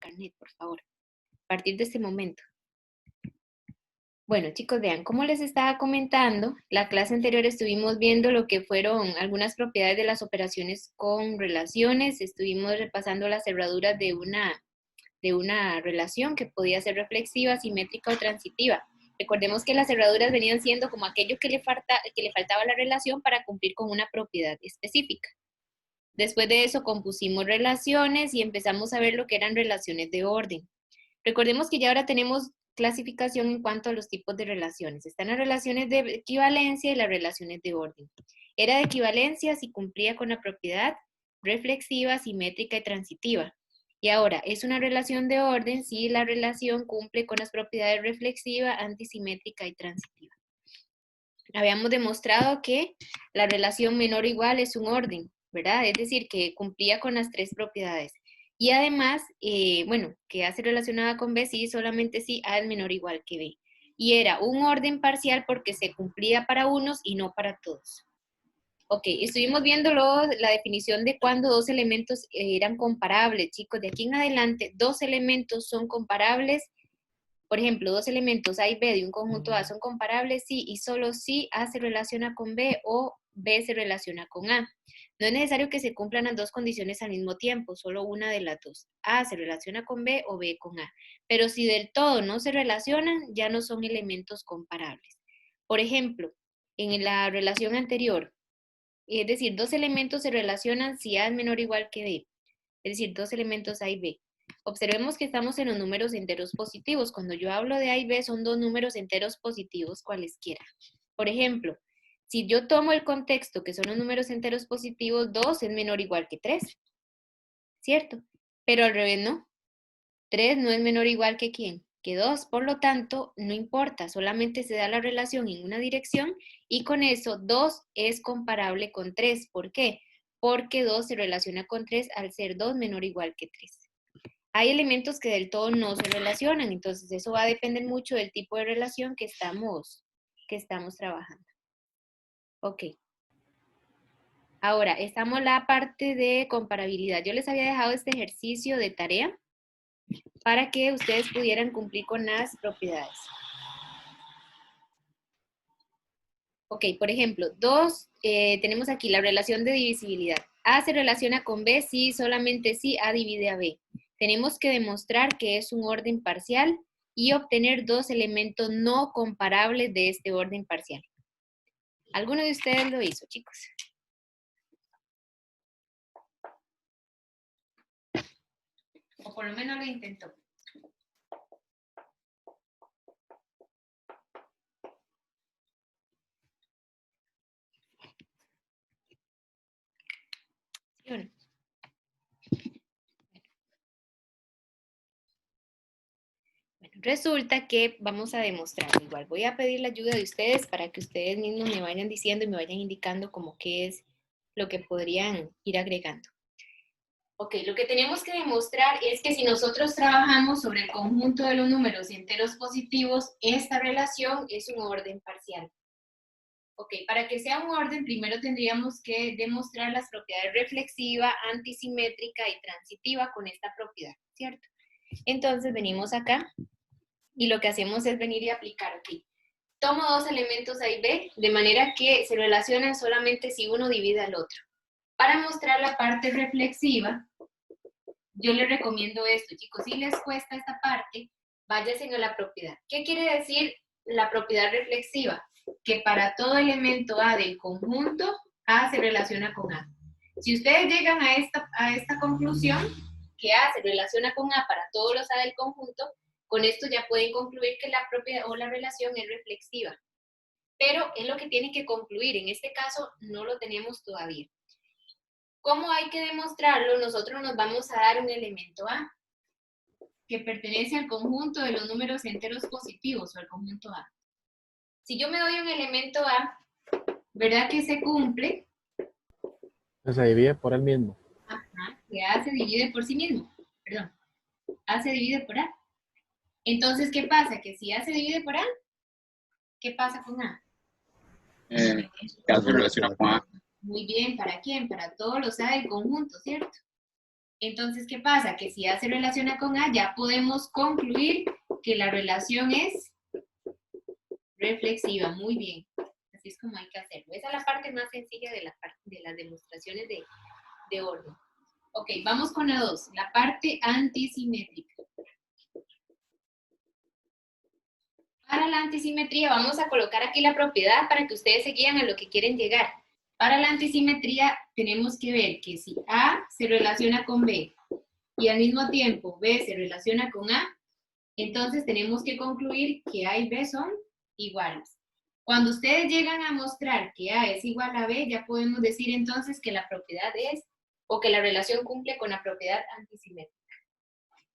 carnet, por favor, a partir de este momento. Bueno, chicos, vean, como les estaba comentando, la clase anterior estuvimos viendo lo que fueron algunas propiedades de las operaciones con relaciones, estuvimos repasando las cerraduras de una relación que podía ser reflexiva, simétrica o transitiva. Recordemos que las cerraduras venían siendo como aquello que le faltaba a la relación para cumplir con una propiedad específica. Después de eso compusimos relaciones y empezamos a ver lo que eran relaciones de orden. Recordemos que ya ahora tenemos clasificación en cuanto a los tipos de relaciones. Están las relaciones de equivalencia y las relaciones de orden. Era de equivalencia si cumplía con la propiedad reflexiva, simétrica y transitiva. Y ahora, es una relación de orden si la relación cumple con las propiedades reflexiva, antisimétrica y transitiva. Habíamos demostrado que la relación menor o igual es un orden, ¿verdad? Es decir, que cumplía con las tres propiedades. Y además, bueno, que A se relacionaba con B si solamente si A es menor o igual que B. Y era un orden parcial porque se cumplía para unos y no para todos. Ok, estuvimos viendo luego la definición de cuando dos elementos eran comparables, chicos. De aquí en adelante, dos elementos son comparables. Por ejemplo, dos elementos A y B de un conjunto A son comparables sí y solo si A se relaciona con B o B se relaciona con A. No es necesario que se cumplan las dos condiciones al mismo tiempo, solo una de las dos. A se relaciona con B o B con A. Pero si del todo no se relacionan, ya no son elementos comparables. Por ejemplo, en la relación anterior, es decir, dos elementos se relacionan si A es menor o igual que B. Es decir, dos elementos A y B. Observemos que estamos en los números enteros positivos. Cuando yo hablo de A y B, son dos números enteros positivos cualesquiera. Por ejemplo, si yo tomo el contexto que son los números enteros positivos, 2 es menor o igual que 3, ¿cierto? Pero al revés no. 3 no es menor o igual que ¿quién? Que 2. Por lo tanto, no importa, solamente se da la relación en una dirección y con eso 2 es comparable con 3. ¿Por qué? Porque 2 se relaciona con 3 al ser 2 menor o igual que 3. Hay elementos que del todo no se relacionan, entonces eso va a depender mucho del tipo de relación que estamos trabajando. Ok. Ahora, estamos en la parte de comparabilidad. Yo les había dejado este ejercicio de tarea para que ustedes pudieran cumplir con las propiedades. Ok, por ejemplo, tenemos aquí la relación de divisibilidad. A se relaciona con B si solamente si A divide a B. Tenemos que demostrar que es un orden parcial y obtener dos elementos no comparables de este orden parcial. ¿Alguno de ustedes lo hizo, chicos? O por lo menos lo intentó. ¿Sí o no? Bueno, resulta que vamos a demostrarlo igual. Voy a pedir la ayuda de ustedes para que ustedes mismos me vayan diciendo y me vayan indicando como qué es lo que podrían ir agregando. Ok, lo que tenemos que demostrar es que si nosotros trabajamos sobre el conjunto de los números enteros positivos, esta relación es un orden parcial. Ok, para que sea un orden, primero tendríamos que demostrar las propiedades reflexiva, antisimétrica y transitiva con esta propiedad, ¿cierto? Entonces venimos acá y lo que hacemos es venir y aplicar aquí. Tomo dos elementos A y B, de manera que se relacionan solamente si uno divide al otro. Para mostrar la parte reflexiva, yo les recomiendo esto, chicos. Si les cuesta esta parte, váyanse a la propiedad. ¿Qué quiere decir la propiedad reflexiva? Que para todo elemento A del conjunto, A se relaciona con A. Si ustedes llegan a esta conclusión, que A se relaciona con A para todos los A del conjunto, con esto ya pueden concluir que la propiedad o la relación es reflexiva. Pero es lo que tienen que concluir. En este caso, no lo tenemos todavía. ¿Cómo hay que demostrarlo? Nosotros nos vamos a dar un elemento A que pertenece al conjunto de los números enteros positivos o al conjunto A. Si yo me doy un elemento A, ¿verdad que se cumple? Se divide por el mismo. Ajá, que A se divide por sí mismo. Perdón, A se divide por A. Entonces, ¿qué pasa? Que si A se divide por A, ¿qué pasa con A? Que se relaciona con A. Muy bien, ¿para quién? Para todos los A del conjunto, ¿cierto? Entonces, ¿qué pasa? Que si A se relaciona con A, ya podemos concluir que la relación es reflexiva. Muy bien. Así es como hay que hacerlo. Esa es la parte más sencilla de, de las demostraciones de orden. Ok, vamos con la 2, la parte antisimétrica. Para la antisimetría vamos a colocar aquí la propiedad para que ustedes se guíen a lo que quieren llegar. Para la antisimetría tenemos que ver que si A se relaciona con B y al mismo tiempo B se relaciona con A, entonces tenemos que concluir que A y B son iguales. Cuando ustedes llegan a mostrar que A es igual a B, ya podemos decir entonces que la propiedad es, o que la relación cumple con la propiedad antisimétrica.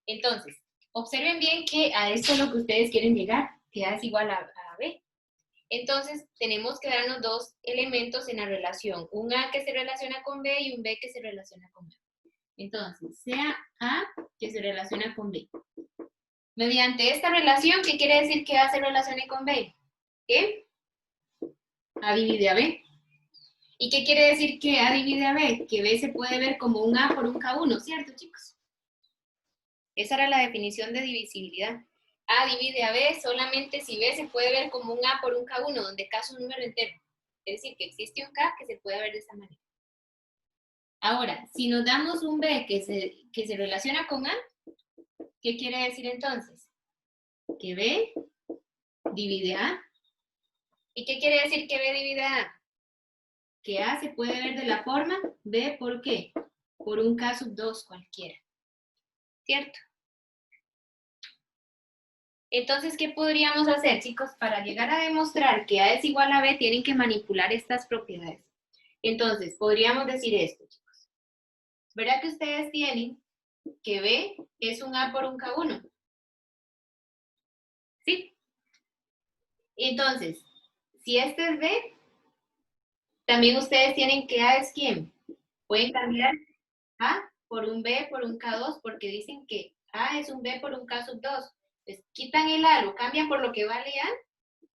Entonces, observen bien que a esto es lo que ustedes quieren llegar, que A es igual a B. Entonces, tenemos que darnos dos elementos en la relación, un A que se relaciona con B y un B que se relaciona con A. Entonces, sea A que se relaciona con B. Mediante esta relación, ¿qué quiere decir que A se relacione con B? ¿Qué? A divide a B. ¿Y qué quiere decir que A divide a B? Que B se puede ver como un A por un K1, ¿cierto, chicos? Esa era la definición de divisibilidad. A divide a B solamente si B se puede ver como un A por un K1, donde K es un número entero. Es decir, que existe un K que se puede ver de esta manera. Ahora, si nos damos un B que se relaciona con A, ¿qué quiere decir entonces? Que B divide A. ¿Y qué quiere decir que B divide A? Que A se puede ver de la forma B por qué? Por un K sub 2 cualquiera. ¿Cierto? Entonces, ¿qué podríamos hacer, chicos? Para llegar a demostrar que A es igual a B, tienen que manipular estas propiedades. Entonces, podríamos decir esto, chicos. ¿Verdad que ustedes tienen que B es un A por un K1? ¿Sí? Entonces, si este es B, también ustedes tienen que A es ¿quién? Pueden cambiar A por un B por un K2 porque dicen que A es un B por un K sub 2. Entonces, quitan el A, lo cambian por lo que vale A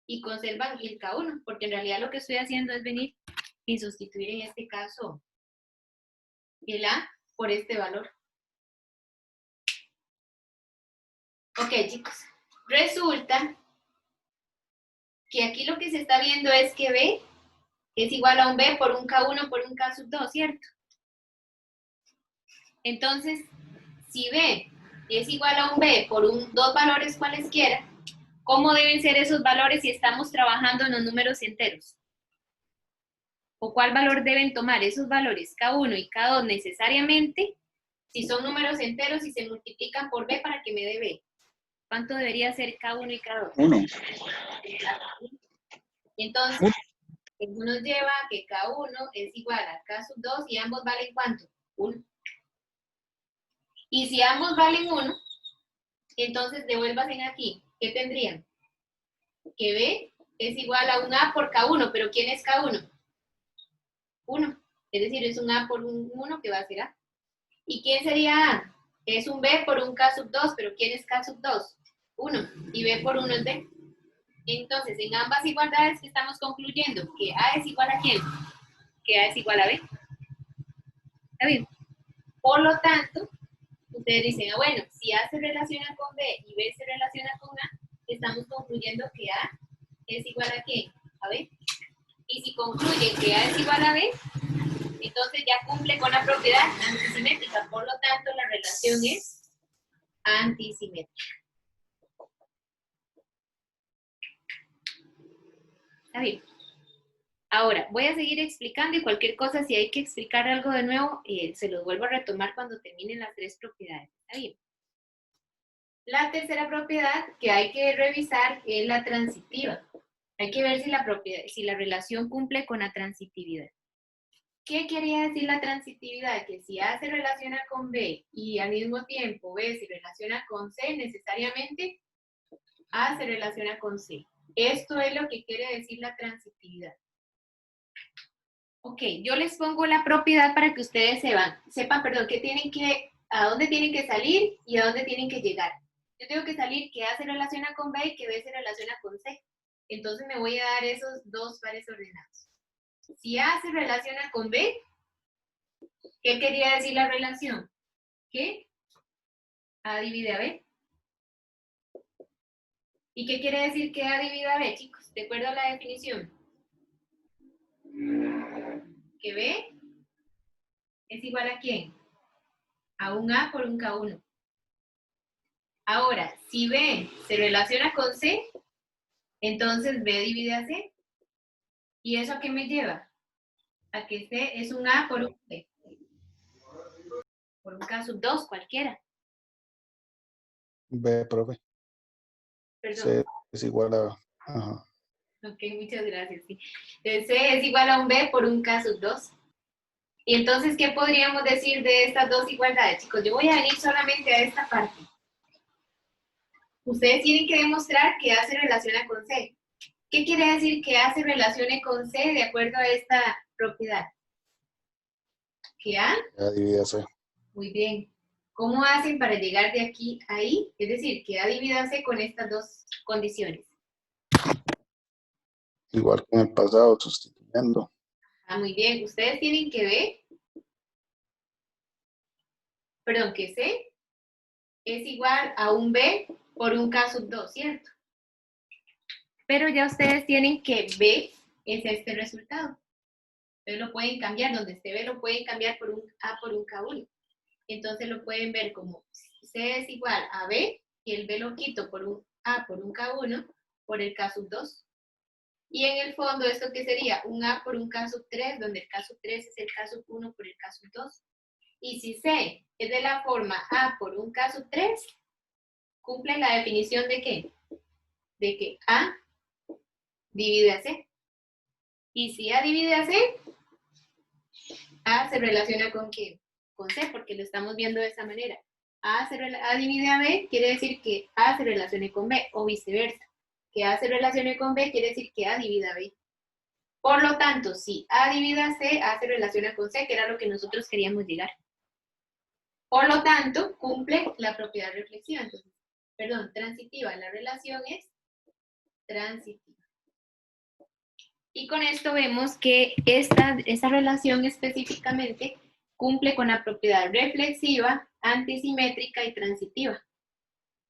y conservan el K1, porque en realidad lo que estoy haciendo es venir y sustituir en este caso el A por este valor. Ok, chicos, resulta que aquí lo que se está viendo es que B es igual a un B por un K1 por un K sub 2, ¿cierto? Entonces, si B es igual a un B por dos valores cualesquiera, ¿cómo deben ser esos valores si estamos trabajando en los números enteros? ¿O cuál valor deben tomar esos valores K1 y K2 necesariamente si son números enteros y se multiplican por B para que me dé B? ¿Cuánto debería ser K1 y K2? 1. Entonces, eso nos lleva a que K1 es igual a K sub 2 y ambos valen ¿cuánto? 1. Y si ambos valen 1, entonces devuélvanse aquí. ¿Qué tendrían? Que B es igual a un A por K1, pero ¿quién es K1? 1. Es decir, es un A por un 1 que va a ser A. ¿Y quién sería A? Es un B por un K sub 2, pero ¿quién es K sub 2? 1. Y B por 1 es B. Entonces, en ambas igualdades que estamos concluyendo, que A es igual a ¿quién? Que A es igual a B. ¿Está bien? Por lo tanto, ustedes dicen, bueno, si A se relaciona con B y B se relaciona con A, estamos concluyendo que A es igual a ¿quién? A B. Y si concluyen que A es igual a B, entonces ya cumple con la propiedad antisimétrica. Por lo tanto, la relación es antisimétrica. ¿Está bien? Ahora, voy a seguir explicando y cualquier cosa, si hay que explicar algo de nuevo, se los vuelvo a retomar cuando terminen las tres propiedades. ¿Está bien? La tercera propiedad que hay que revisar es la transitiva. Hay que ver si la relación cumple con la transitividad. ¿Qué quería decir la transitividad? Que si A se relaciona con B y al mismo tiempo B se relaciona con C, necesariamente A se relaciona con C. Esto es lo que quiere decir la transitividad. Ok, yo les pongo la propiedad para que ustedes sepan, a dónde tienen que salir y a dónde tienen que llegar. Yo tengo que salir que A se relaciona con B y que B se relaciona con C. Entonces me voy a dar esos dos pares ordenados. Si A se relaciona con B, ¿qué quería decir la relación? que A divide a B. ¿Y qué quiere decir que A divide a B, chicos? ¿De acuerdo a la definición? Que B es igual a ¿quién? A un A por un K1. Ahora, si B se relaciona con C, entonces B divide a C. ¿Y eso a qué me lleva? A que C es un A por un B. Por un K sub 2 cualquiera. B, profe. Perdón. C es igual a... Ajá. Ok, muchas gracias. Sí. Entonces, C es igual a un B por un K sub 2. Y entonces, ¿qué podríamos decir de estas dos igualdades, chicos? Yo voy a venir solamente a esta parte. Ustedes tienen que demostrar que A se relaciona con C. ¿Qué quiere decir que A se relacione con C de acuerdo a esta propiedad? Que A, A divide a C. muy bien. ¿Cómo hacen para llegar de aquí a ahí? Es decir, que A divide a C con estas dos condiciones. Igual que en el pasado, sustituyendo. Ah, muy bien. Ustedes tienen que ver, perdón, que C es igual a un B por un K sub 2, ¿cierto? Pero ya ustedes tienen que B es este resultado. Entonces lo pueden cambiar, donde esté B lo pueden cambiar por un A por un K1. Entonces lo pueden ver como C es igual a B y el B lo quito por un A por un K1 por el K sub 2. Y en el fondo, ¿esto qué sería? Un A por un K sub 3, donde el K sub 3 es el K sub 1 por el K sub 2. Y si C es de la forma A por un K sub 3, cumple la definición de ¿qué? De que A divide a C. Y si A divide a C, A se relaciona con ¿quién? Con C, porque lo estamos viendo de esta manera. A divide a B quiere decir que A se relacione con B, o viceversa. Que A se relacione con B quiere decir que A divide a B. Por lo tanto, si A divide a C, A se relaciona con C, que era lo que nosotros queríamos llegar. Por lo tanto, cumple la propiedad reflexiva. Entonces, perdón, transitiva. La relación es transitiva. Y con esto vemos que esta relación específicamente cumple con la propiedad reflexiva, antisimétrica y transitiva.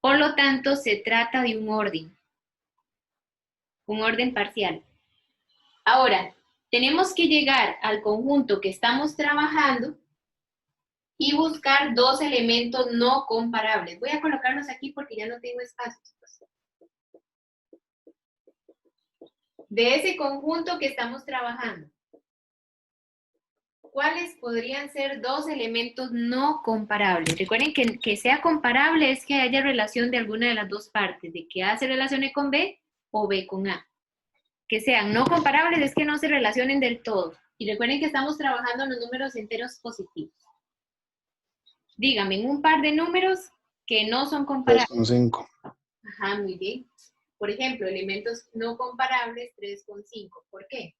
Por lo tanto, se trata de un orden parcial. Ahora, tenemos que llegar al conjunto que estamos trabajando y buscar dos elementos no comparables. Voy a colocarlos aquí porque ya no tengo espacio. De ese conjunto que estamos trabajando, ¿cuáles podrían ser dos elementos no comparables? Recuerden que sea comparable es que haya relación de alguna de las dos partes, de que A se relacione con B o B con A. Que sean no comparables es que no se relacionen del todo. Y recuerden que estamos trabajando en los números enteros positivos. Díganme, un par de números que no son comparables. 3,5. Ajá, muy bien. Por ejemplo, elementos no comparables, 3,5. ¿Por qué?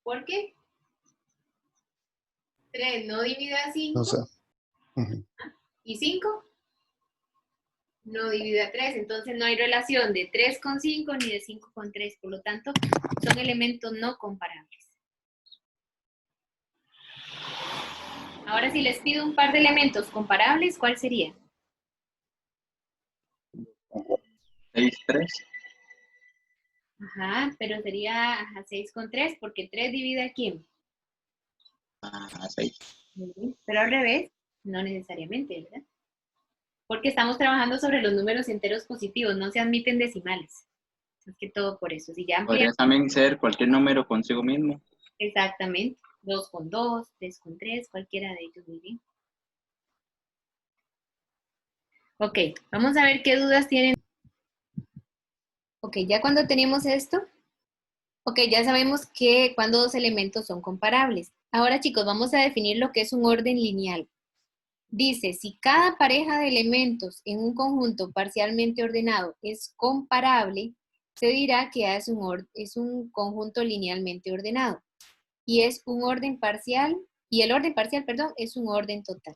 ¿Por qué? 3 no divide a 5. No sé. Ujú. ¿Y 5? No divide a 3. Entonces no hay relación de 3 con 5 ni de 5 con 3. Por lo tanto, son elementos no comparables. Ahora, si les pido un par de elementos comparables, ¿cuál sería? 6, 3. Ajá, pero sería 6 con 3, porque 3 divide a quién. A 6. Pero al revés, no necesariamente, ¿verdad? Porque estamos trabajando sobre los números enteros positivos, no se admiten decimales. Es que todo por eso. Si ya Podría ampliamos, también ser cualquier número consigo mismo. exactamente, 2 con 2, 3 con 3, cualquiera de ellos, muy bien. Ok, vamos a ver qué dudas tienen. Ok, ya cuando tenemos esto, ok, ya sabemos que cuando dos elementos son comparables. Ahora, chicos, vamos a definir lo que es un orden lineal. Dice, si cada pareja de elementos en un conjunto parcialmente ordenado es comparable, se dirá que A es un conjunto linealmente ordenado. Y es un orden parcial, y el orden parcial, perdón, es un orden total.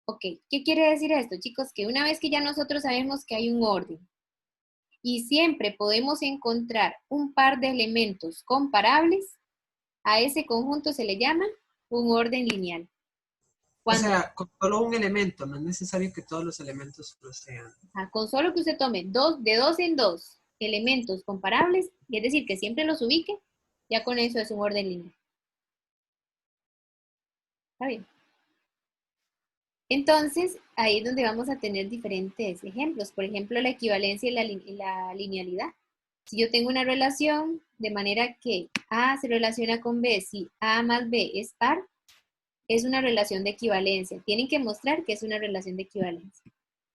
Ok, ¿qué quiere decir esto, chicos? Que una vez que ya nosotros sabemos que hay un orden, y siempre podemos encontrar un par de elementos comparables, a ese conjunto se le llama un orden lineal. O Cuando, sea, con solo un elemento, no es necesario que todos los elementos lo sean. con solo que usted tome de dos en dos elementos comparables, es decir, que siempre los ubique, ya con eso es un orden lineal. ¿Está bien? Entonces, ahí es donde vamos a tener diferentes ejemplos. Por ejemplo, la equivalencia y la linealidad. Si yo tengo una relación de manera que A se relaciona con B, si A más B es par, es una relación de equivalencia. Tienen que mostrar que es una relación de equivalencia.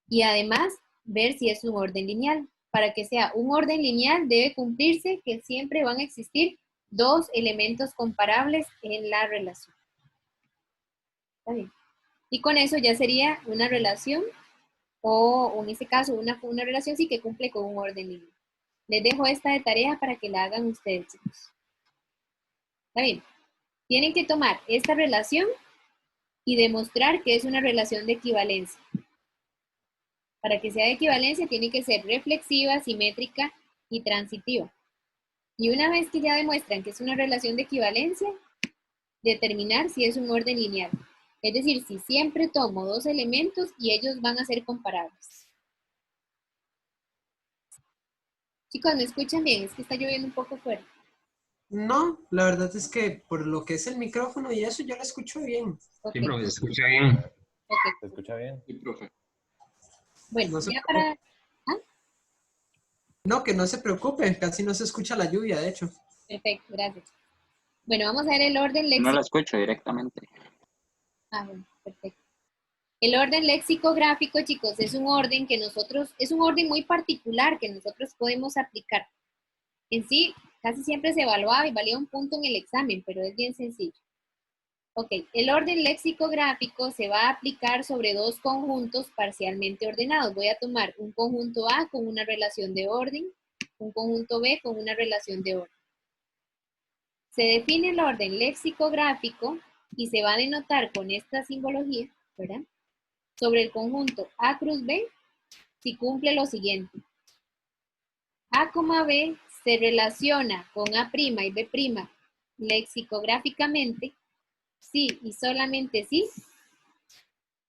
Y además, ver si es un orden lineal. Para que sea un orden lineal, debe cumplirse que siempre van a existir dos elementos comparables en la relación. ¿Está bien? Y con eso ya sería una relación, o en este caso, una relación sí que cumple con un orden lineal. Les dejo esta de tarea para que la hagan ustedes, chicos. ¿Está bien? Tienen que tomar esta relación y demostrar que es una relación de equivalencia. Para que sea de equivalencia, tiene que ser reflexiva, simétrica y transitiva. Y una vez que ya demuestran que es una relación de equivalencia, determinar si es un orden lineal. Es decir, si siempre tomo dos elementos y ellos van a ser comparables. Chicos, ¿me escuchan bien? Es que está lloviendo un poco fuerte. No, la verdad es que por lo que es el micrófono y eso, yo lo escucho bien. Ok, Sí, profe, se escucha bien. ok. ¿Se escucha bien? Sí, profe. Bueno, No se ya preocupe. para... No, que no se preocupe, casi no se escucha la lluvia, de hecho. Perfecto, gracias. Bueno, vamos a ver el orden No léxico. la escucho directamente. Ah, bueno, perfecto. El orden lexicográfico, chicos, es un orden que es un orden muy particular que nosotros podemos aplicar. En sí, casi siempre se evaluaba y valía un punto en el examen, pero es bien sencillo. Ok, el orden lexicográfico se va a aplicar sobre dos conjuntos parcialmente ordenados. Voy a tomar un conjunto A con una relación de orden, un conjunto B con una relación de orden. Se define el orden lexicográfico y se va a denotar con esta simbología, ¿verdad? Sobre el conjunto A cruz B, si cumple lo siguiente. A, B se relaciona con A' y B' lexicográficamente si y solamente si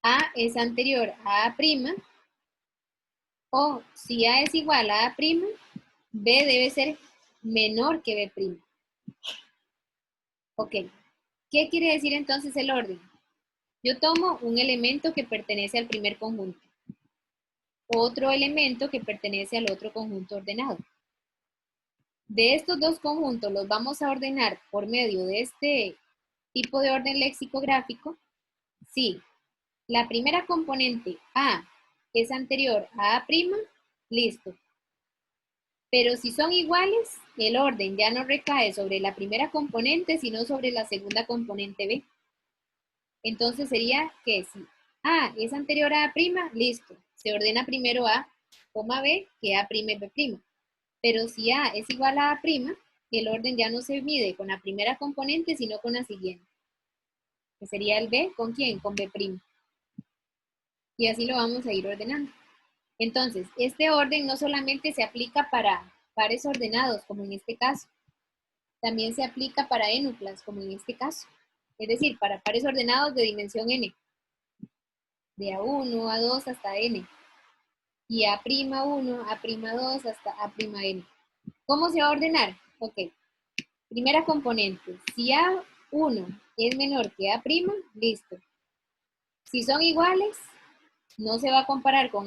A es anterior a A', o si A es igual a A', B debe ser menor que B'. Ok, ¿qué quiere decir entonces el orden? Yo tomo un elemento que pertenece al primer conjunto, otro elemento que pertenece al otro conjunto ordenado. De estos dos conjuntos los vamos a ordenar por medio de este tipo de orden lexicográfico si la primera componente A es anterior a A', listo. Pero si son iguales, el orden ya no recae sobre la primera componente, sino sobre la segunda componente B. Entonces sería que si A es anterior a A', listo. Se ordena primero A, B, que A' y B'. Pero si A es igual a A', el orden ya no se mide con la primera componente, sino con la siguiente. Que sería el B, ¿con quién? Con B'. Y así lo vamos a ir ordenando. Entonces, este orden no solamente se aplica para pares ordenados, como en este caso. También se aplica para énuplas, como en este caso. Es decir, para pares ordenados de dimensión n. De A1, A2 hasta n. Y A'1, A'2 hasta A'n. ¿Cómo se va a ordenar? Ok. Primera componente. Si A1 es menor que A', listo. Si son iguales, no se va a comparar con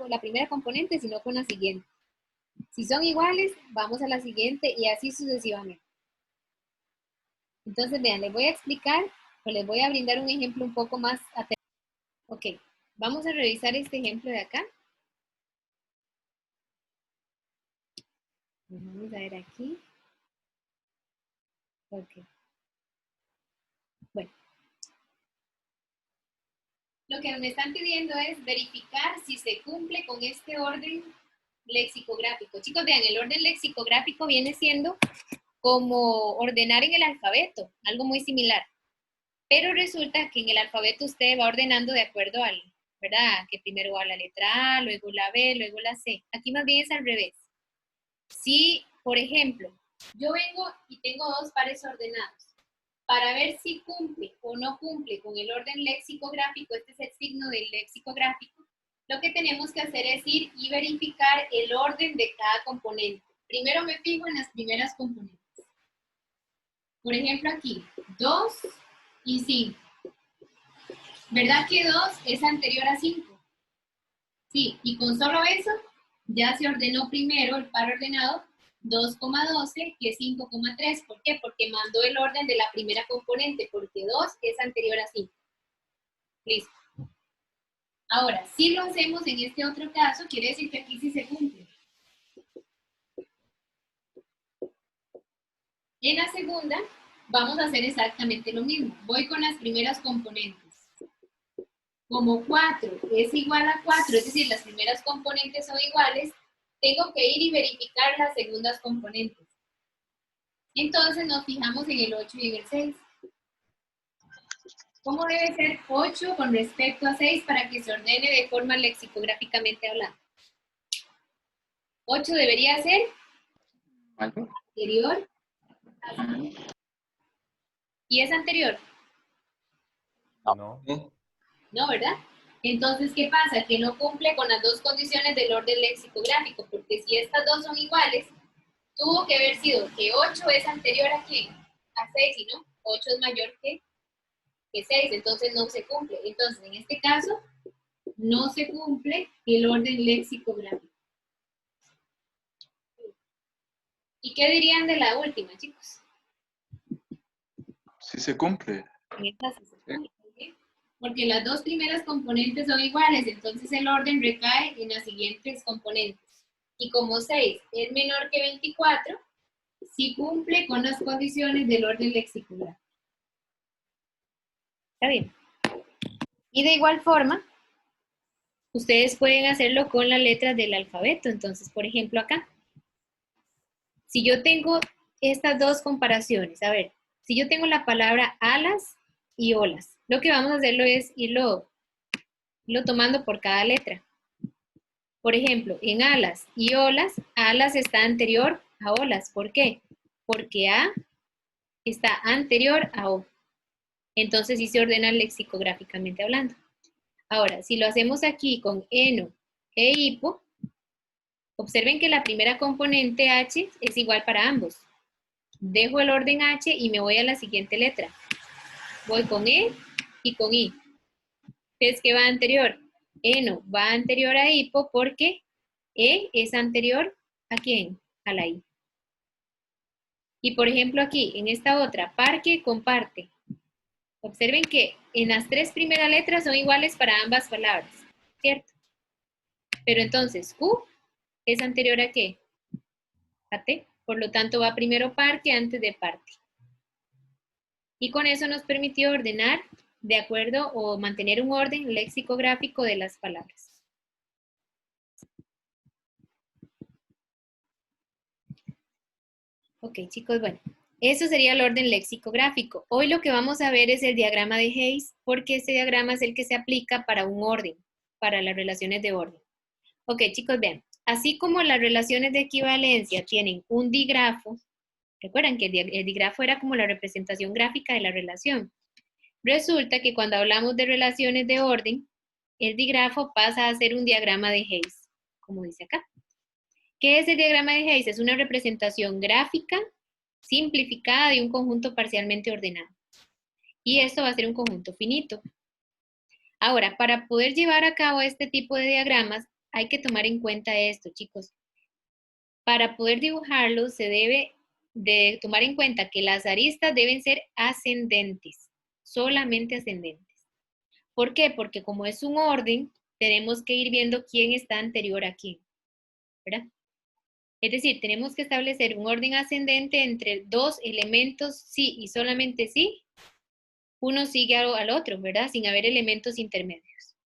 la primera componente, sino con la siguiente. Si son iguales, vamos a la siguiente y así sucesivamente. Entonces, vean, les voy a explicar o les voy a brindar un ejemplo un poco más aterrizado. Ok, vamos a revisar este ejemplo de acá. Vamos a ver aquí. Ok. Bueno. Lo que me están pidiendo es verificar si se cumple con este orden lexicográfico. Chicos, vean, el orden lexicográfico viene siendo como ordenar en el alfabeto, algo muy similar. Pero resulta que en el alfabeto usted va ordenando de acuerdo al, ¿verdad? Que primero va la letra A, luego la B, luego la C. Aquí más bien es al revés. Si, por ejemplo, yo vengo y tengo dos pares ordenados. para ver si cumple o no cumple con el orden lexicográfico, este es el signo del lexicográfico, lo que tenemos que hacer es ir y verificar el orden de cada componente. Primero me fijo en las primeras componentes. Por ejemplo aquí, 2 y 5. ¿Verdad que 2 es anterior a 5? Sí, y con solo eso ya se ordenó primero el par ordenado 2,12 que es 5,3. ¿Por qué? Porque mandó el orden de la primera componente, porque 2 es anterior a 5. Listo. Ahora, si lo hacemos en este otro caso, quiere decir que aquí sí se cumple. En la segunda, vamos a hacer exactamente lo mismo. Voy con las primeras componentes. Como 4 es igual a 4, es decir, las primeras componentes son iguales, tengo que ir y verificar las segundas componentes. Entonces nos fijamos en el 8 y en el 6. ¿Cómo debe ser 8 con respecto a 6 para que se ordene de forma lexicográficamente hablando? 8 debería ser Mayor. anterior a 6. ¿Y es anterior? No. No, ¿verdad? Entonces, ¿qué pasa? Que no cumple con las dos condiciones del orden lexicográfico, porque si estas dos son iguales, tuvo que haber sido que 8 es anterior a ¿quién? A 6, y no, 8 es mayor que 6, entonces no se cumple. Entonces, en este caso, no se cumple el orden lexicográfico. ¿Y qué dirían de la última, chicos? Sí se cumple. En esta sí se cumple, ¿ok? Porque las dos primeras componentes son iguales, entonces el orden recae en las siguientes componentes. Y como 6 es menor que 24, sí cumple con las condiciones del orden lexicográfico. ¿Está bien? Y de igual forma, ustedes pueden hacerlo con las letras del alfabeto. Entonces, por ejemplo, acá, si yo tengo estas dos comparaciones, a ver, si yo tengo la palabra alas y olas, lo que vamos a hacerlo es irlo tomando por cada letra. Por ejemplo, en alas y olas, alas está anterior a olas. ¿Por qué? Porque A está anterior a O. Entonces sí se ordena lexicográficamente hablando. Ahora, si lo hacemos aquí con eno e hipo, observen que la primera componente H es igual para ambos. Dejo el orden H y me voy a la siguiente letra. Voy con E y con I. Entonces, ¿qué va anterior? Eno va anterior a hipo porque E es anterior ¿a quién? A la I. Y por ejemplo aquí, en esta otra, parque con parte. Observen que en las tres primeras letras son iguales para ambas palabras, ¿cierto? Pero entonces, Q es anterior ¿a qué? A T. Por lo tanto, va primero parque antes de parte. Y con eso nos permitió ordenar de acuerdo o mantener un orden lexicográfico de las palabras. Ok, chicos, bueno, eso sería el orden lexicográfico. Hoy lo que vamos a ver es el diagrama de Hayes, porque este diagrama es el que se aplica para un orden, para las relaciones de orden. Ok, chicos, vean, así como las relaciones de equivalencia tienen un digrafo, recuerdan que el digrafo era como la representación gráfica de la relación. Resulta que cuando hablamos de relaciones de orden, el digrafo pasa a ser un diagrama de Hayes, como dice acá. ¿Qué es el diagrama de Hayes? Es una representación gráfica simplificada de un conjunto parcialmente ordenado. Y esto va a ser un conjunto finito. Ahora, para poder llevar a cabo este tipo de diagramas, hay que tomar en cuenta esto, chicos. Para poder dibujarlo, se debe de tomar en cuenta que las aristas deben ser ascendentes, solamente ascendentes. ¿Por qué? Porque como es un orden, tenemos que ir viendo quién está anterior a quién, ¿verdad? Es decir, tenemos que establecer un orden ascendente entre dos elementos sí y solamente sí. Uno sigue al otro, ¿verdad? Sin haber elementos intermedios.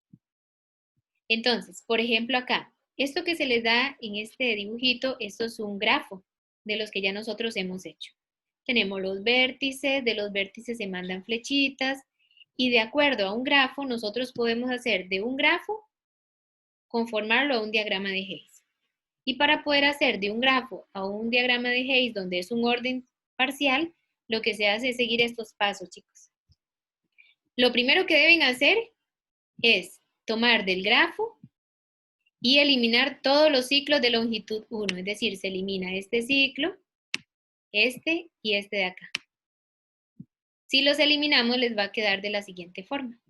Entonces, por ejemplo acá, esto que se les da en este dibujito, esto es un grafo de los que ya nosotros hemos hecho. Tenemos los vértices, de los vértices se mandan flechitas y de acuerdo a un grafo, nosotros podemos hacer de un grafo, conformarlo a un diagrama de Hayes. Y para poder hacer de un grafo a un diagrama de Hayes donde es un orden parcial, lo que se hace es seguir estos pasos, chicos. Lo primero que deben hacer es tomar del grafo y eliminar todos los ciclos de longitud 1, es decir, se elimina este ciclo, este y este de acá. Si los eliminamos, les va a quedar de la siguiente forma.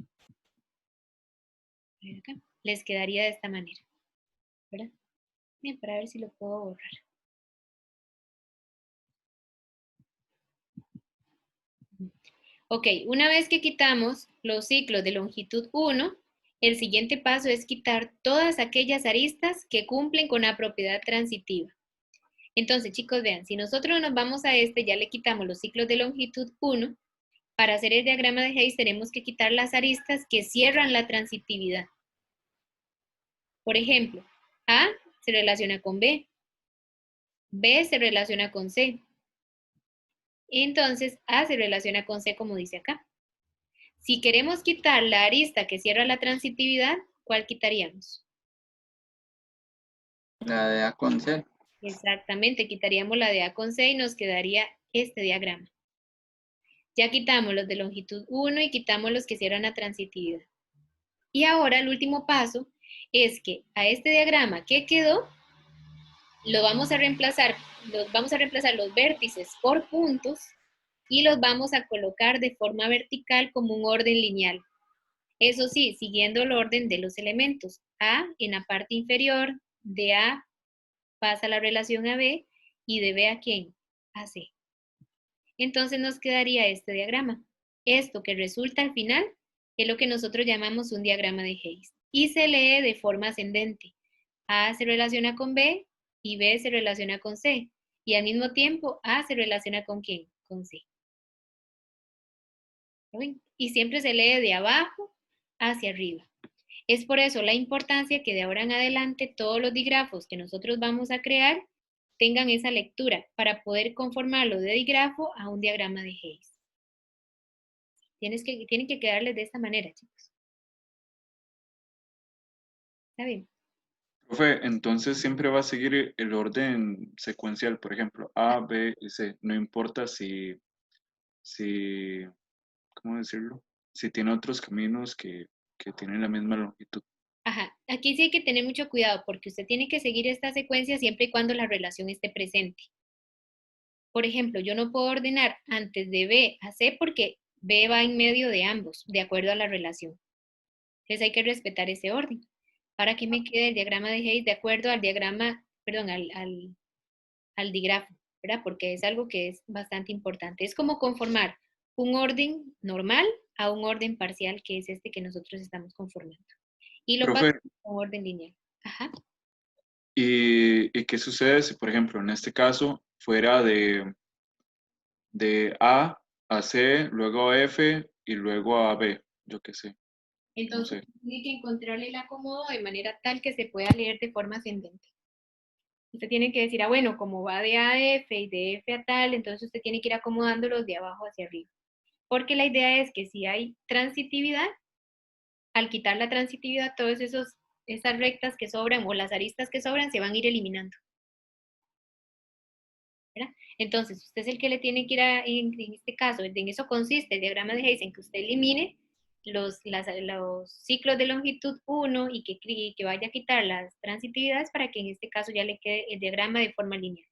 Les quedaría de esta manera, ¿verdad? Bien, para ver si lo puedo borrar. Ok, una vez que quitamos los ciclos de longitud 1, el siguiente paso es quitar todas aquellas aristas que cumplen con la propiedad transitiva. Entonces, chicos, vean, si nosotros nos vamos a este, ya le quitamos los ciclos de longitud 1, para hacer el diagrama de Hayes tenemos que quitar las aristas que cierran la transitividad. Por ejemplo, A se relaciona con B, B se relaciona con C. Entonces, A se relaciona con C como dice acá. Si queremos quitar la arista que cierra la transitividad, ¿cuál quitaríamos? La de A con C. Exactamente, quitaríamos la de A con C y nos quedaría este diagrama. Ya quitamos los de longitud 1 y quitamos los que cierran la transitividad. Y ahora el último paso es que a este diagrama que quedó, vamos a reemplazar los vértices por puntos y los vamos a colocar de forma vertical como un orden lineal. Eso sí, siguiendo el orden de los elementos. A en la parte inferior, de A pasa la relación a B y de B a ¿quién? A C. Entonces nos quedaría este diagrama. Esto que resulta al final es lo que nosotros llamamos un diagrama de Hayes. Y se lee de forma ascendente. A se relaciona con B y B se relaciona con C. Y al mismo tiempo A se relaciona con ¿quién? Con C. ¿Ven? Y siempre se lee de abajo hacia arriba. Es por eso la importancia que de ahora en adelante todos los digrafos que nosotros vamos a crear tengan esa lectura para poder conformarlo de digrafo a un diagrama de Hayes. Tienen que quedarles de esta manera, chicos. ¿Está bien? Profe, entonces siempre va a seguir el orden secuencial, por ejemplo, A, B y C. No importa ¿cómo decirlo? Si tiene otros caminos que tienen la misma longitud. Ajá, aquí sí hay que tener mucho cuidado porque usted tiene que seguir esta secuencia siempre y cuando la relación esté presente. Por ejemplo, yo no puedo ordenar antes de B a C porque B va en medio de ambos, de acuerdo a la relación. Entonces hay que respetar ese orden para que me quede el diagrama de Hayes de acuerdo al diagrama, perdón, al digrafo, ¿verdad? Porque es algo que es bastante importante. Es como conformar un orden normal a un orden parcial, que es este que nosotros estamos conformando. Y lo Profe, pasamos con orden lineal. Ajá. ¿y qué sucede si, por ejemplo, en este caso fuera de A C, luego a F y luego a B? Yo qué sé, no Entonces, sé. tiene que encontrarle el acomodo de manera tal que se pueda leer de forma ascendente. Usted tiene que decir, bueno, como va de A a F y de F a tal, entonces usted tiene que ir acomodándolos de abajo hacia arriba. Porque la idea es que si hay transitividad, al quitar la transitividad, todas esas rectas que sobran o las aristas que sobran se van a ir eliminando. ¿Verdad? Entonces, usted es el que le tiene que ir en este caso, en eso consiste el diagrama de Hayes, en que usted elimine los ciclos de longitud 1 y que vaya a quitar las transitividades para que en este caso ya le quede el diagrama de forma lineal.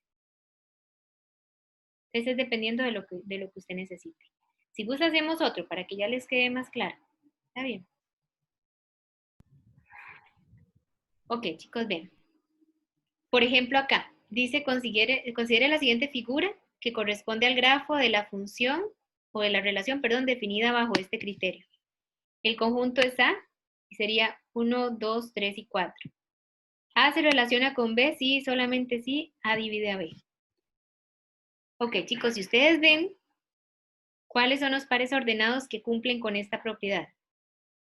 Entonces es dependiendo de lo que usted necesite. Si gusta hacemos otro para que ya les quede más claro. ¿Está bien? Ok, chicos, ven. Por ejemplo, acá dice considere la siguiente figura que corresponde al grafo de la función o de la relación, perdón, definida bajo este criterio. El conjunto es A y sería 1, 2, 3 y 4. A se relaciona con B, sí, solamente sí, A divide a B. Ok, chicos, si ustedes ven, ¿cuáles son los pares ordenados que cumplen con esta propiedad?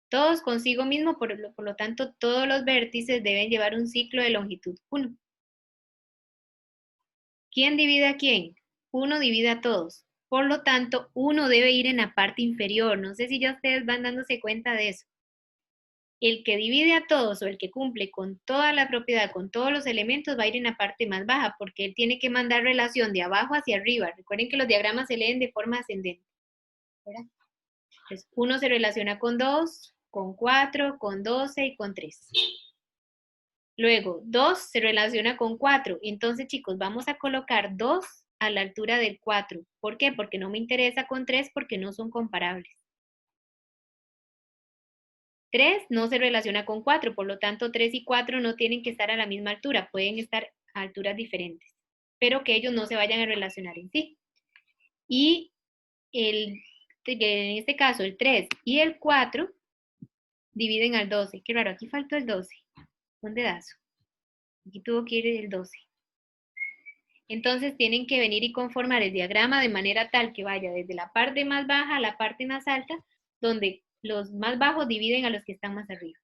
Todos consigo mismo, por lo tanto, todos los vértices deben llevar un ciclo de longitud 1. ¿Quién divide a quién? 1 divide a todos. Por lo tanto, 1 debe ir en la parte inferior. No sé si ya ustedes van dándose cuenta de eso. el que divide a todos o el que cumple con toda la propiedad, con todos los elementos, va a ir en la parte más baja, porque él tiene que mandar relación de abajo hacia arriba. Recuerden que los diagramas se leen de forma ascendente, ¿verdad? Entonces, 1 se relaciona con 2, con 4, con 12 y con 3. Luego, 2 se relaciona con 4. Entonces, chicos, vamos a colocar 2 a la altura del 4. ¿Por qué? Porque no me interesa con 3 porque no son comparables. 3 no se relaciona con 4, por lo tanto 3 y 4 no tienen que estar a la misma altura, pueden estar a alturas diferentes, pero que ellos no se vayan a relacionar en sí. Y en este caso el 3 y el 4 dividen al 12. Qué raro, aquí faltó el 12. Un dedazo. Aquí tuvo que ir el 12. Entonces tienen que venir y conformar el diagrama de manera tal que vaya desde la parte más baja a la parte más alta, donde los más bajos dividen a los que están más arriba.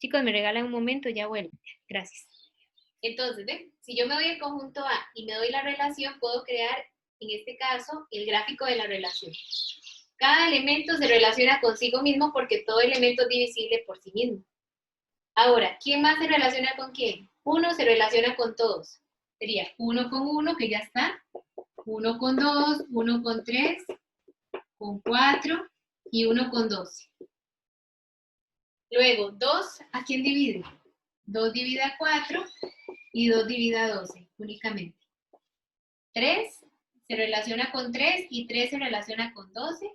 Chicos, me regalan un momento, ya vuelvo. Gracias. Entonces, ¿ven? Si yo me doy el conjunto A y me doy la relación, puedo crear, en este caso, el gráfico de la relación. Cada elemento se relaciona consigo mismo porque todo elemento es divisible por sí mismo. Ahora, ¿quién más se relaciona con quién? 1 se relaciona con todos. Sería 1 con 1, que ya está. 1 con 2, 1 con 3, con 4 y 1 con 12. Luego, 2, ¿a quién divide? 2 divide a 4 y 2 divide a 12 únicamente. 3 se relaciona con 3 y 3 se relaciona con 12.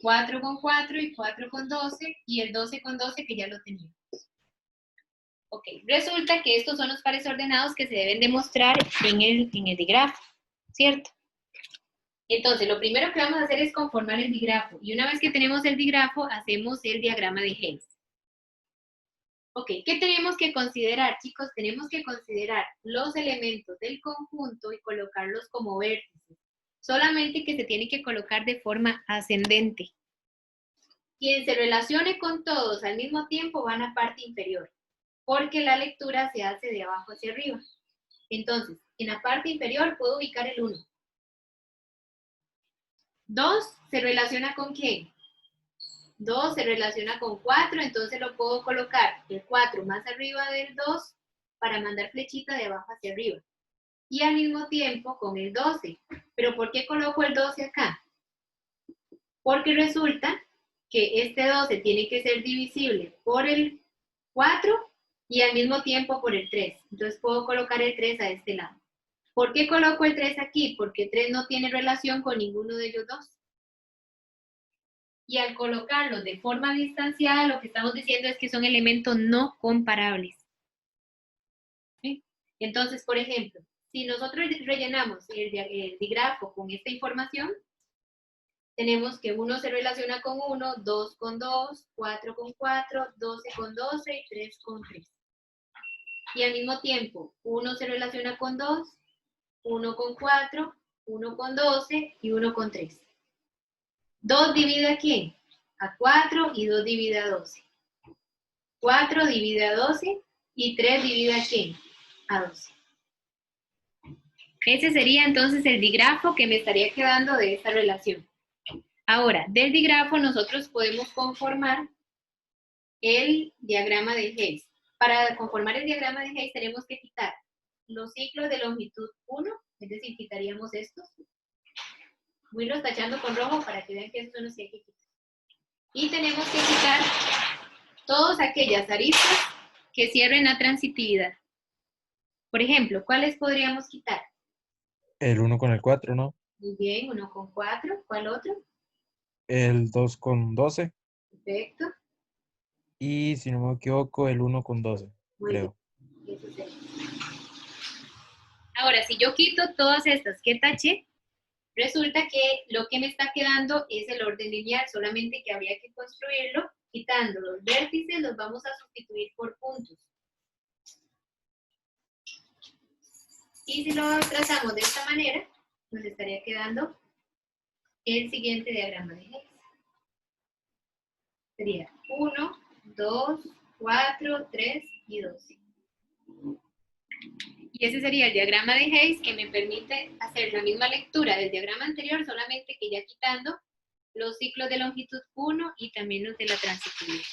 4 con 4 y 4 con 12 y el 12 con 12 que ya lo teníamos. Ok, resulta que estos son los pares ordenados que se deben demostrar en el digrafo, ¿cierto? Entonces, lo primero que vamos a hacer es conformar el digrafo. Y una vez que tenemos el digrafo, hacemos el diagrama de Hayes. Ok, ¿qué tenemos que considerar, chicos? Tenemos que considerar los elementos del conjunto y colocarlos como vértices. Solamente que se tiene que colocar de forma ascendente. Quien se relacione con todos al mismo tiempo va a la parte inferior, porque la lectura se hace de abajo hacia arriba. Entonces, en la parte inferior puedo ubicar el 1. 2 se relaciona con ¿quién? 2 se relaciona con 4, entonces lo puedo colocar el 4 más arriba del 2 para mandar flechita de abajo hacia arriba. Y al mismo tiempo con el 12. ¿Pero por qué coloco el 12 acá? Porque resulta que este 12 tiene que ser divisible por el 4 y al mismo tiempo por el 3. Entonces puedo colocar el 3 a este lado. ¿Por qué coloco el 3 aquí? Porque el 3 no tiene relación con ninguno de ellos dos. Y al colocarlos de forma distanciada, lo que estamos diciendo es que son elementos no comparables. ¿Sí? Entonces, por ejemplo, si nosotros rellenamos el digrafo con esta información, tenemos que 1 se relaciona con 1, 2 con 2, 4 con 4, 12 con 12 y 3 con 3. Y al mismo tiempo, 1 se relaciona con 2, 1 con 4, 1 con 12 y 1 con 3. 2 divide a quién? A 4 y 2 divide a 12. 4 divide a 12 y 3 divide a quién? A 12. Ese sería entonces el digrafo que me estaría quedando de esta relación. Ahora, del digrafo nosotros podemos conformar el diagrama de Hayes. Para conformar el diagrama de Hayes tenemos que quitar los ciclos de longitud 1, es decir, quitaríamos estos. Voy los tachando con rojo para que vean que estos son los que hay que quitar. Y tenemos que quitar todas aquellas aristas que cierren la transitividad. Por ejemplo, ¿cuáles podríamos quitar? El 1 con el 4, ¿no? Muy bien, 1 con 4. ¿Cuál otro? El 2 con 12. Perfecto. Y si no me equivoco, el 1 con 12, Muy creo. bien. Eso sería. Ahora, si yo quito todas estas que taché, resulta que lo que me está quedando es el orden lineal, solamente que habría que construirlo quitando los vértices, los vamos a sustituir por puntos. Y si lo trazamos de esta manera, nos estaría quedando el siguiente diagrama de Hayes. Sería 1, 2, 4, 3 y 12. Y ese sería el diagrama de Hayes que me permite hacer la misma lectura del diagrama anterior, solamente que ya quitando los ciclos de longitud 1 y también los de la transitividad.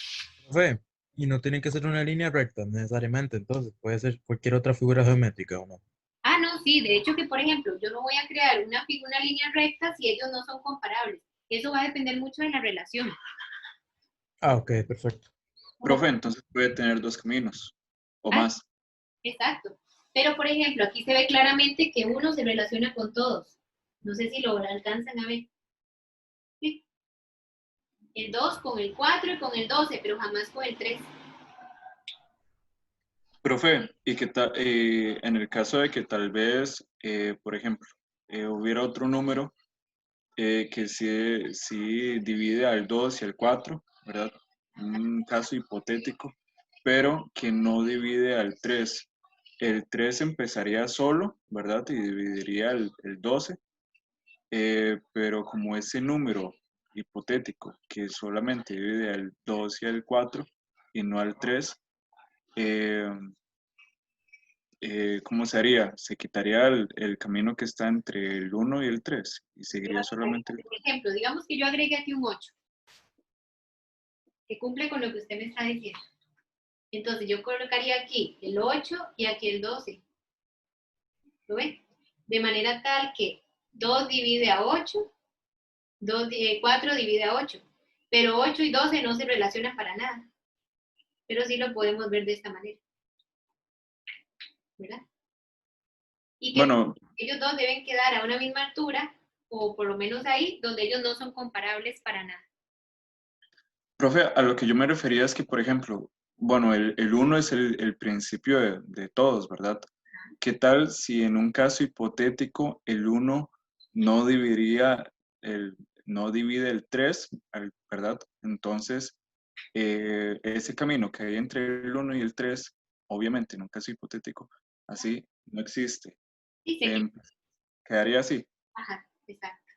Profe, y no tienen que ser una línea recta necesariamente, entonces puede ser cualquier otra figura geométrica o no. Ah, no, sí, de hecho que, por ejemplo, yo no voy a crear una línea recta si ellos no son comparables. Eso va a depender mucho de la relación. Ah, ok, perfecto. Profe, entonces puede tener dos caminos o Ah, más. exacto. Pero, por ejemplo, aquí se ve claramente que uno se relaciona con todos. No sé si lo alcanzan a ver. ¿Sí? El 2 con el 4 y con el 12, pero jamás con el 3. Profe, ¿y qué tal en el caso de que tal vez, por ejemplo, hubiera otro número que sí divide al 2 y al 4, ¿verdad? Un caso hipotético, pero que no divide al 3. El 3 empezaría solo, ¿verdad? Y dividiría el 12, pero como ese número hipotético que solamente divide al 2 y al 4 y no al 3, eh, ¿cómo se haría? Se quitaría el camino que está entre el 1 y el 3 y seguiría solamente el... Por ejemplo, digamos que yo agregue aquí un 8, que cumple con lo que usted me está diciendo. Entonces yo colocaría aquí el 8 y aquí el 12. ¿Lo ven? De manera tal que 2 divide a 8, 4 divide a 8. Pero 8 y 12 no se relacionan para nada. Pero sí lo podemos ver de esta manera. ¿Verdad? Y que Bueno, ellos dos deben quedar a una misma altura, o por lo menos ahí, donde ellos no son comparables para nada. profe, a lo que yo me refería es que, por ejemplo, bueno, el 1 es el principio de todos, ¿verdad? ¿Qué tal si en un caso hipotético el 1 no dividiría no divide el 3, ¿verdad? Entonces, ese camino que hay entre el 1 y el 3, obviamente en un caso hipotético, así no existe. Sí, Em, quedaría así. ajá, exacto.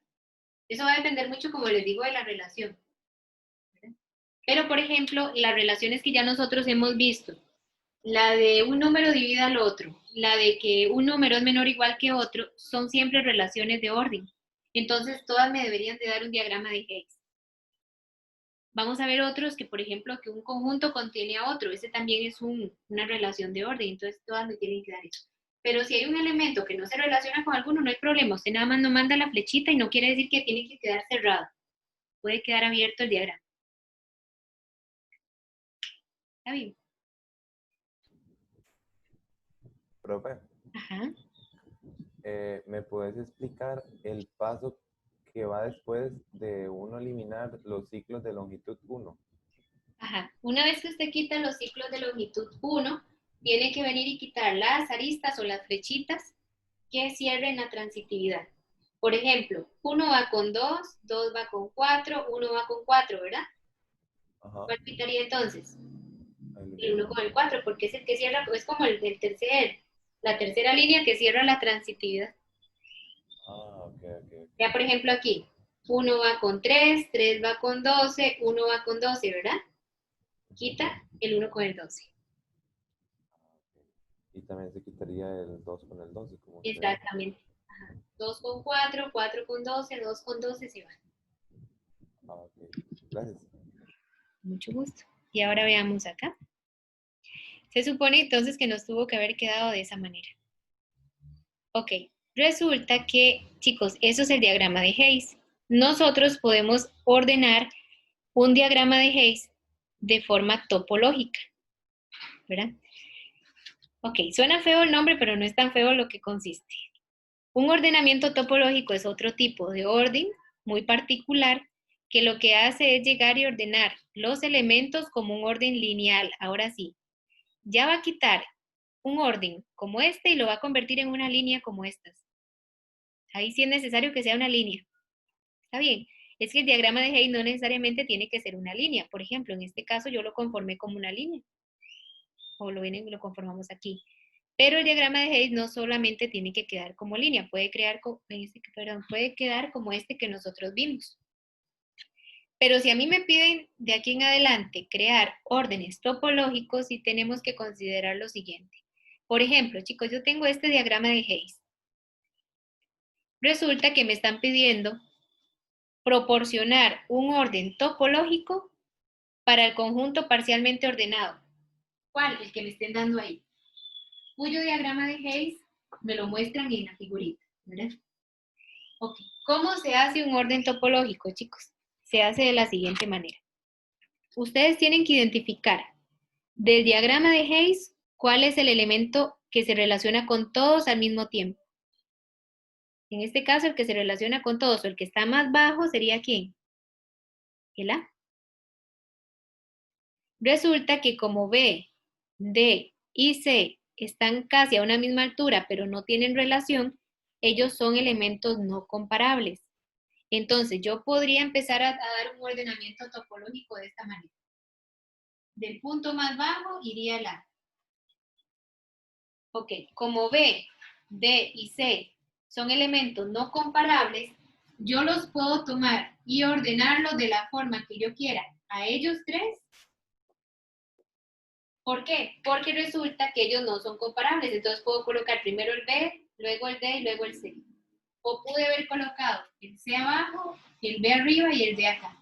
Eso va a depender mucho, como les digo, de la relación. ¿Verdad? Pero, por ejemplo, las relaciones que ya nosotros hemos visto, la de un número divide al otro, la de que un número es menor o igual que otro, son siempre relaciones de orden. Entonces, todas me deberían de dar un diagrama de Higgs. Vamos a ver otros que, por ejemplo, que un conjunto contiene a otro. Ese también es una relación de orden, entonces todas me tienen que dar eso. Pero si hay un elemento que no se relaciona con alguno, no hay problema. Usted nada más no manda la flechita y no quiere decir que tiene que quedar cerrado. Puede quedar abierto el diagrama. ¿Está bien? Profe, Ajá. ¿me puedes explicar el paso que va después de uno eliminar los ciclos de longitud 1? Ajá. Una vez que usted quita los ciclos de longitud 1, tiene que venir y quitar las aristas o las flechitas que cierren la transitividad. Por ejemplo, 1 va con 2, 2 va con 4, 1 va con 4, ¿verdad? Ajá. ¿Cuál quitaría entonces? El 1 El- con el 4, porque es el que cierra, es como la tercera línea que cierra la transitividad. ok, ok. Ya, por ejemplo, aquí, 1 va con 3, 3 va con 12, 1 va con 12, ¿verdad? Quita el 1 con el 12. Y también se quitaría el 2 con el 12, como usted dijo. Exactamente. Ajá. 2 con 4, 4 con 12, 2 con 12 se van. Ok. Gracias. Mucho gusto. Y ahora veamos acá. Se supone entonces que nos tuvo que haber quedado de esa manera. Ok, resulta que, chicos, eso es el diagrama de Hayes. Nosotros podemos ordenar un diagrama de Hayes de forma topológica, ¿verdad? Ok, suena feo el nombre, pero no es tan feo lo que consiste. Un ordenamiento topológico es otro tipo de orden muy particular que lo que hace es llegar y ordenar los elementos como un orden lineal. Ahora sí, ya va a quitar un orden como este y lo va a convertir en una línea como estas. Ahí sí es necesario que sea una línea. Está bien. Es que el diagrama de Hayes no necesariamente tiene que ser una línea. Por ejemplo, en este caso yo lo conformé como una línea. O lo conformamos aquí. Pero el diagrama de Hayes no solamente tiene que quedar como línea, puede quedar como este que nosotros vimos. Pero si a mí me piden de aquí en adelante crear órdenes topológicos, sí tenemos que considerar lo siguiente. Por ejemplo, chicos, yo tengo este diagrama de Hayes. Resulta que me están pidiendo proporcionar un orden topológico para el conjunto parcialmente ordenado. ¿Cuál? El que me estén dando ahí. Cuyo diagrama de Hayes me lo muestran en la figurita, ¿verdad? Ok. ¿Cómo se hace un orden topológico, chicos? Se hace de la siguiente manera. Ustedes tienen que identificar del diagrama de Hayes cuál es el elemento que se relaciona con todos al mismo tiempo. En este caso, el que se relaciona con todos o el que está más bajo sería ¿quién? El A. Resulta que como B, D y C están casi a una misma altura, pero no tienen relación, ellos son elementos no comparables. Entonces, yo podría empezar a dar un ordenamiento topológico de esta manera. Del punto más bajo iría el A. Ok, como B, D y C son elementos no comparables, yo los puedo tomar y ordenarlos de la forma que yo quiera a ellos tres. ¿Por qué? Porque resulta que ellos no son comparables, entonces puedo colocar primero el B, luego el D y luego el C. O pude haber colocado el C abajo, el B arriba y el D acá.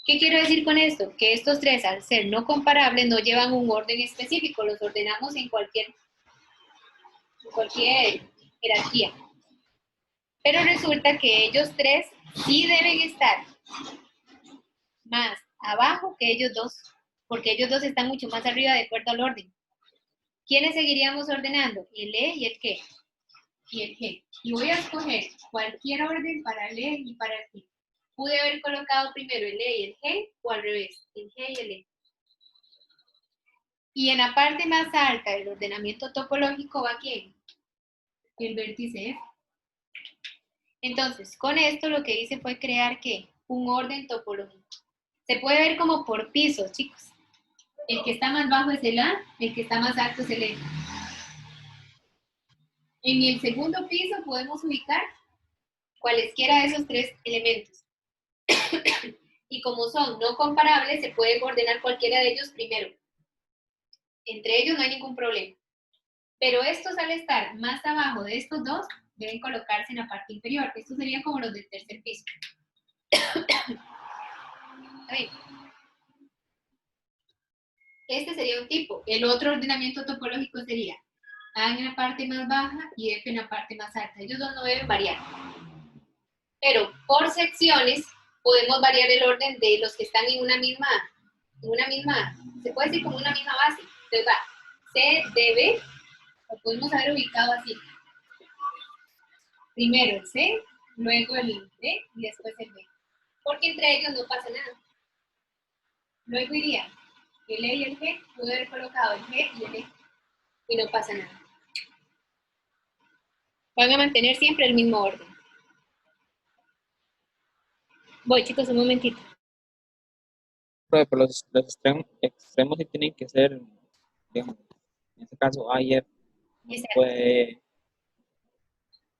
¿Qué quiero decir con esto? Que estos tres, al ser no comparables, no llevan un orden específico, los ordenamos en cualquier jerarquía. Pero resulta que ellos tres sí deben estar más abajo que ellos dos, porque ellos dos están mucho más arriba de acuerdo al orden. ¿Quiénes seguiríamos ordenando? El E y el G. Y el G. Y voy a escoger cualquier orden para el E y para el G. Pude haber colocado primero el E y el G, o al revés, el G y el E. Y en la parte más alta del ordenamiento topológico va ¿quién? El vértice F. Entonces, con esto lo que hice fue crear ¿qué? Un orden topológico. Se puede ver como por pisos, chicos. El que está más bajo es el A, el que está más alto es el E. En el segundo piso podemos ubicar cualesquiera de esos tres elementos. Y como son no comparables, se puede ordenar cualquiera de ellos primero. Entre ellos no hay ningún problema. Pero estos, al estar más abajo de estos dos, deben colocarse en la parte inferior. Estos serían como los del tercer piso. A ver. Este sería un tipo. El otro ordenamiento topológico sería A en la parte más baja y F en la parte más alta. Ellos dos no deben variar. Pero por secciones podemos variar el orden de los que están en una misma, se puede decir como una misma base. Entonces va C, D, B, lo podemos haber ubicado así. Primero el C, luego el D y después el B. Porque entre ellos no pasa nada. Luego iría el E y el G, pude haber colocado el G y el E y no pasa nada. Van a mantener siempre el mismo orden. Voy, chicos, un momentito. Pero los extremos sí tienen que ser, digamos, en este caso A y F. No se puede.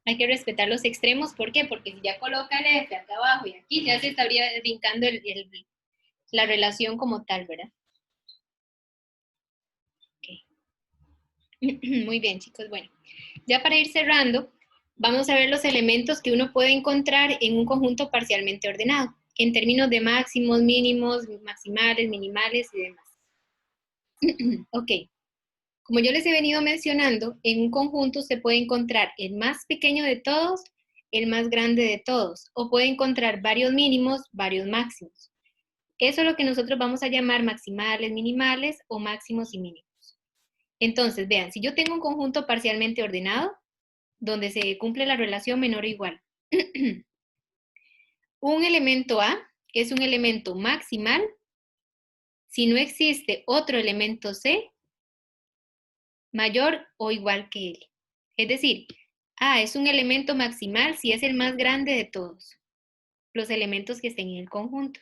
Hay que respetar los extremos. ¿Por qué? Porque si ya coloca el F acá abajo y aquí, ya se estaría brincando la relación como tal, ¿verdad? Okay. Muy bien, chicos. Bueno, ya para ir cerrando, vamos a ver los elementos que uno puede encontrar en un conjunto parcialmente ordenado, en términos de máximos, mínimos, maximales, minimales y demás. Ok. Como yo les he venido mencionando, en un conjunto se puede encontrar el más pequeño de todos, el más grande de todos, o puede encontrar varios mínimos, varios máximos. Eso es lo que nosotros vamos a llamar maximales, minimales o máximos y mínimos. Entonces, vean, si yo tengo un conjunto parcialmente ordenado, donde se cumple la relación menor o igual, un elemento A es un elemento maximal si no existe otro elemento C mayor o igual que él. Es decir, A es un elemento maximal si es el más grande de todos los elementos que estén en el conjunto,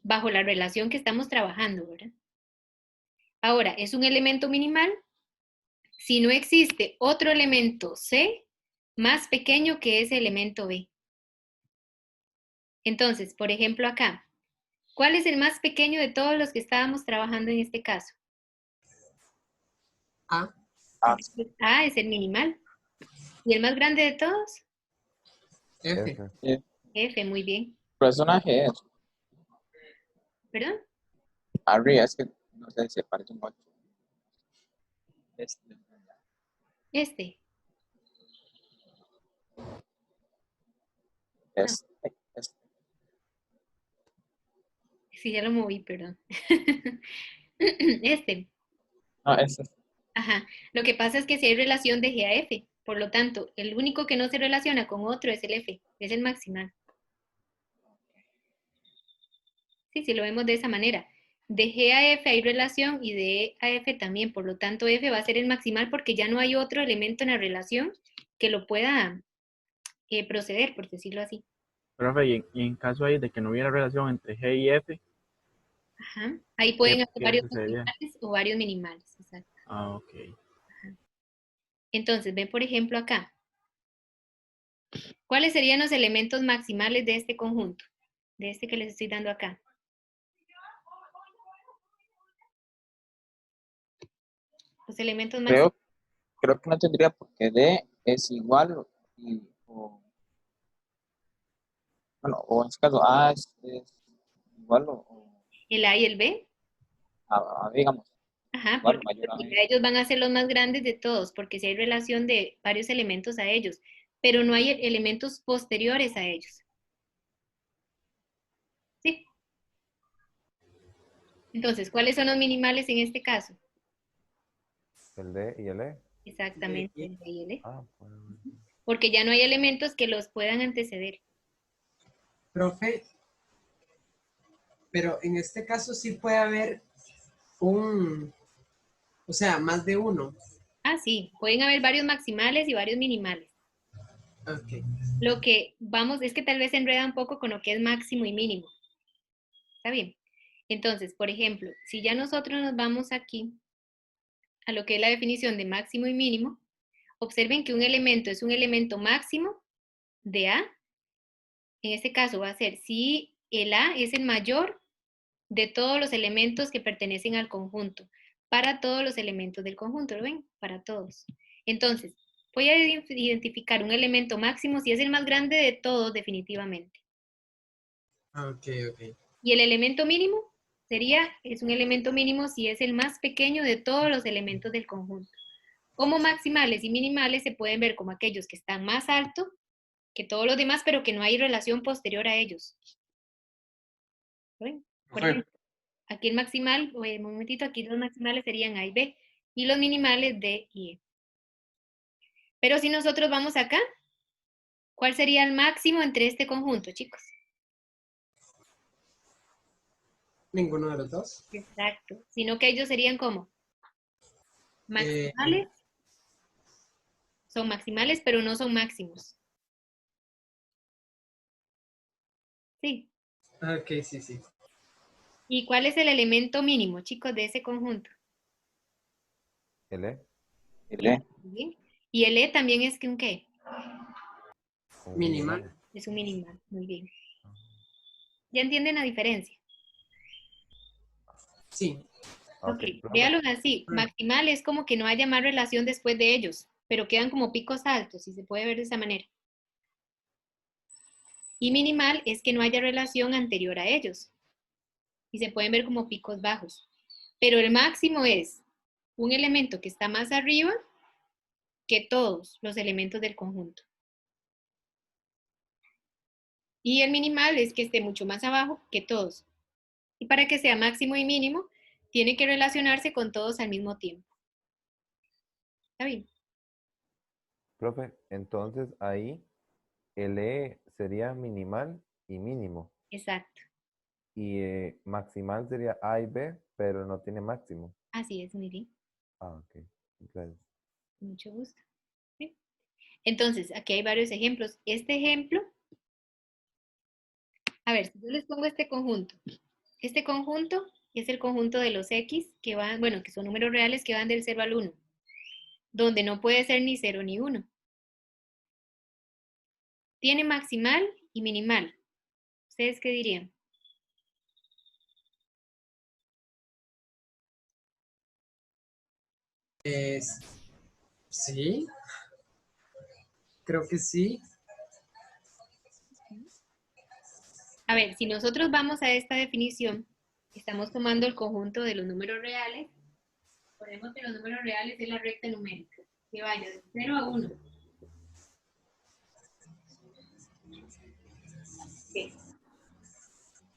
bajo la relación que estamos trabajando, ¿verdad? Ahora, es un elemento minimal si no existe otro elemento C más pequeño que ese elemento B. Entonces, por ejemplo acá, ¿cuál es el más pequeño de todos los que estábamos trabajando en este caso? A. A es el minimal. ¿Y el más grande de todos? F. F. F, muy bien. Personaje es. ¿Perdón? Arriba, es que no sé si parece un 8. Este. Este. Este. Sí, ya lo moví, perdón. Este. No, este. Ajá. Lo que pasa es que si hay relación de G a F, por lo tanto, el único que no se relaciona con otro es el F, es el maximal. Sí, si lo vemos de esa manera. De G a F hay relación y de E a F también, por lo tanto F va a ser el maximal porque ya no hay otro elemento en la relación que lo pueda proceder, por decirlo así. Profe, y en caso ahí de que no hubiera relación entre G y F, Ajá. Ahí pueden haber ¿qué varios sucedería? maximales o varios minimales. Exacto. Ah, ok. Entonces, ven por ejemplo acá. ¿Cuáles serían los elementos maximales de este conjunto? De este que les estoy dando acá. Los elementos maximales. Creo que no tendría porque D es igual bueno, o en este caso A es igual El A y el B. digamos, Ajá, igual o porque mayor a B. ellos van a ser los más grandes de todos, porque si hay relación de varios elementos a ellos, pero no hay elementos posteriores a ellos. ¿Sí? Entonces, ¿cuáles son los minimales en este caso? El D y el E. Exactamente, el B y el E. Ah, bueno. Porque ya no hay elementos que los puedan anteceder. Profe, pero en este caso sí puede haber o sea, más de uno. Ah, sí, pueden haber varios maximales y varios minimales. Ok. Lo que vamos es que tal vez se enreda un poco con lo que es máximo y mínimo. ¿Está bien? Entonces, por ejemplo, si ya nosotros nos vamos aquí a lo que es la definición de máximo y mínimo, observen que un elemento es un elemento máximo de A. En este caso va a ser si el A es el mayor de todos los elementos que pertenecen al conjunto, para todos los elementos del conjunto, ¿lo ven? Para todos. Entonces, voy a identificar un elemento máximo si es el más grande de todos definitivamente. Ok, ok. Y el elemento mínimo es un elemento mínimo si es el más pequeño de todos los elementos del conjunto. Como maximales y minimales se pueden ver como aquellos que están más alto que todos los demás, pero que no hay relación posterior a ellos. ¿Ven? Por Profe, ejemplo, aquí el maximal, un momentito, aquí los maximales serían A y B, y los minimales D y E. Pero si nosotros vamos acá, ¿cuál sería el máximo entre este conjunto, chicos? Ninguno de los dos. Exacto, sino que ellos serían como Eh, maximales, son maximales, pero no son máximos. Sí. ok, sí, sí. ¿Y cuál es el elemento mínimo, chicos, de ese conjunto? El E. El E. Muy bien. Y el E también es que un qué? Un Minimal. Es un minimal, muy bien. ¿Ya entienden la diferencia? Sí. Ok, profe. véalo así. Maximal es como que no haya más relación después de ellos, pero quedan como picos altos, si se puede ver de esa manera. Y minimal es que no haya relación anterior a ellos, y se pueden ver como picos bajos. Pero el máximo es un elemento que está más arriba que todos los elementos del conjunto. Y el minimal es que esté mucho más abajo que todos. Y para que sea máximo y mínimo, tiene que relacionarse con todos al mismo tiempo. ¿Está bien? Profe, entonces ahí el E sería minimal y mínimo. Exacto. Y maximal sería A y B, pero no tiene máximo. Así es, muy bien. Ah, ok. Gracias. Mucho gusto. ¿Sí? Entonces, aquí hay varios ejemplos. Este ejemplo, a ver, si yo les pongo este conjunto es el conjunto de los X que van, bueno, que son números reales que van del 0 al 1, donde no puede ser ni 0 ni 1. Tiene maximal y minimal. ¿Ustedes qué dirían? Sí, creo que sí. A ver, si nosotros vamos a esta definición, estamos tomando el conjunto de los números reales. Ponemos que los números reales es la recta numérica, que vaya de 0 a 1. Okay.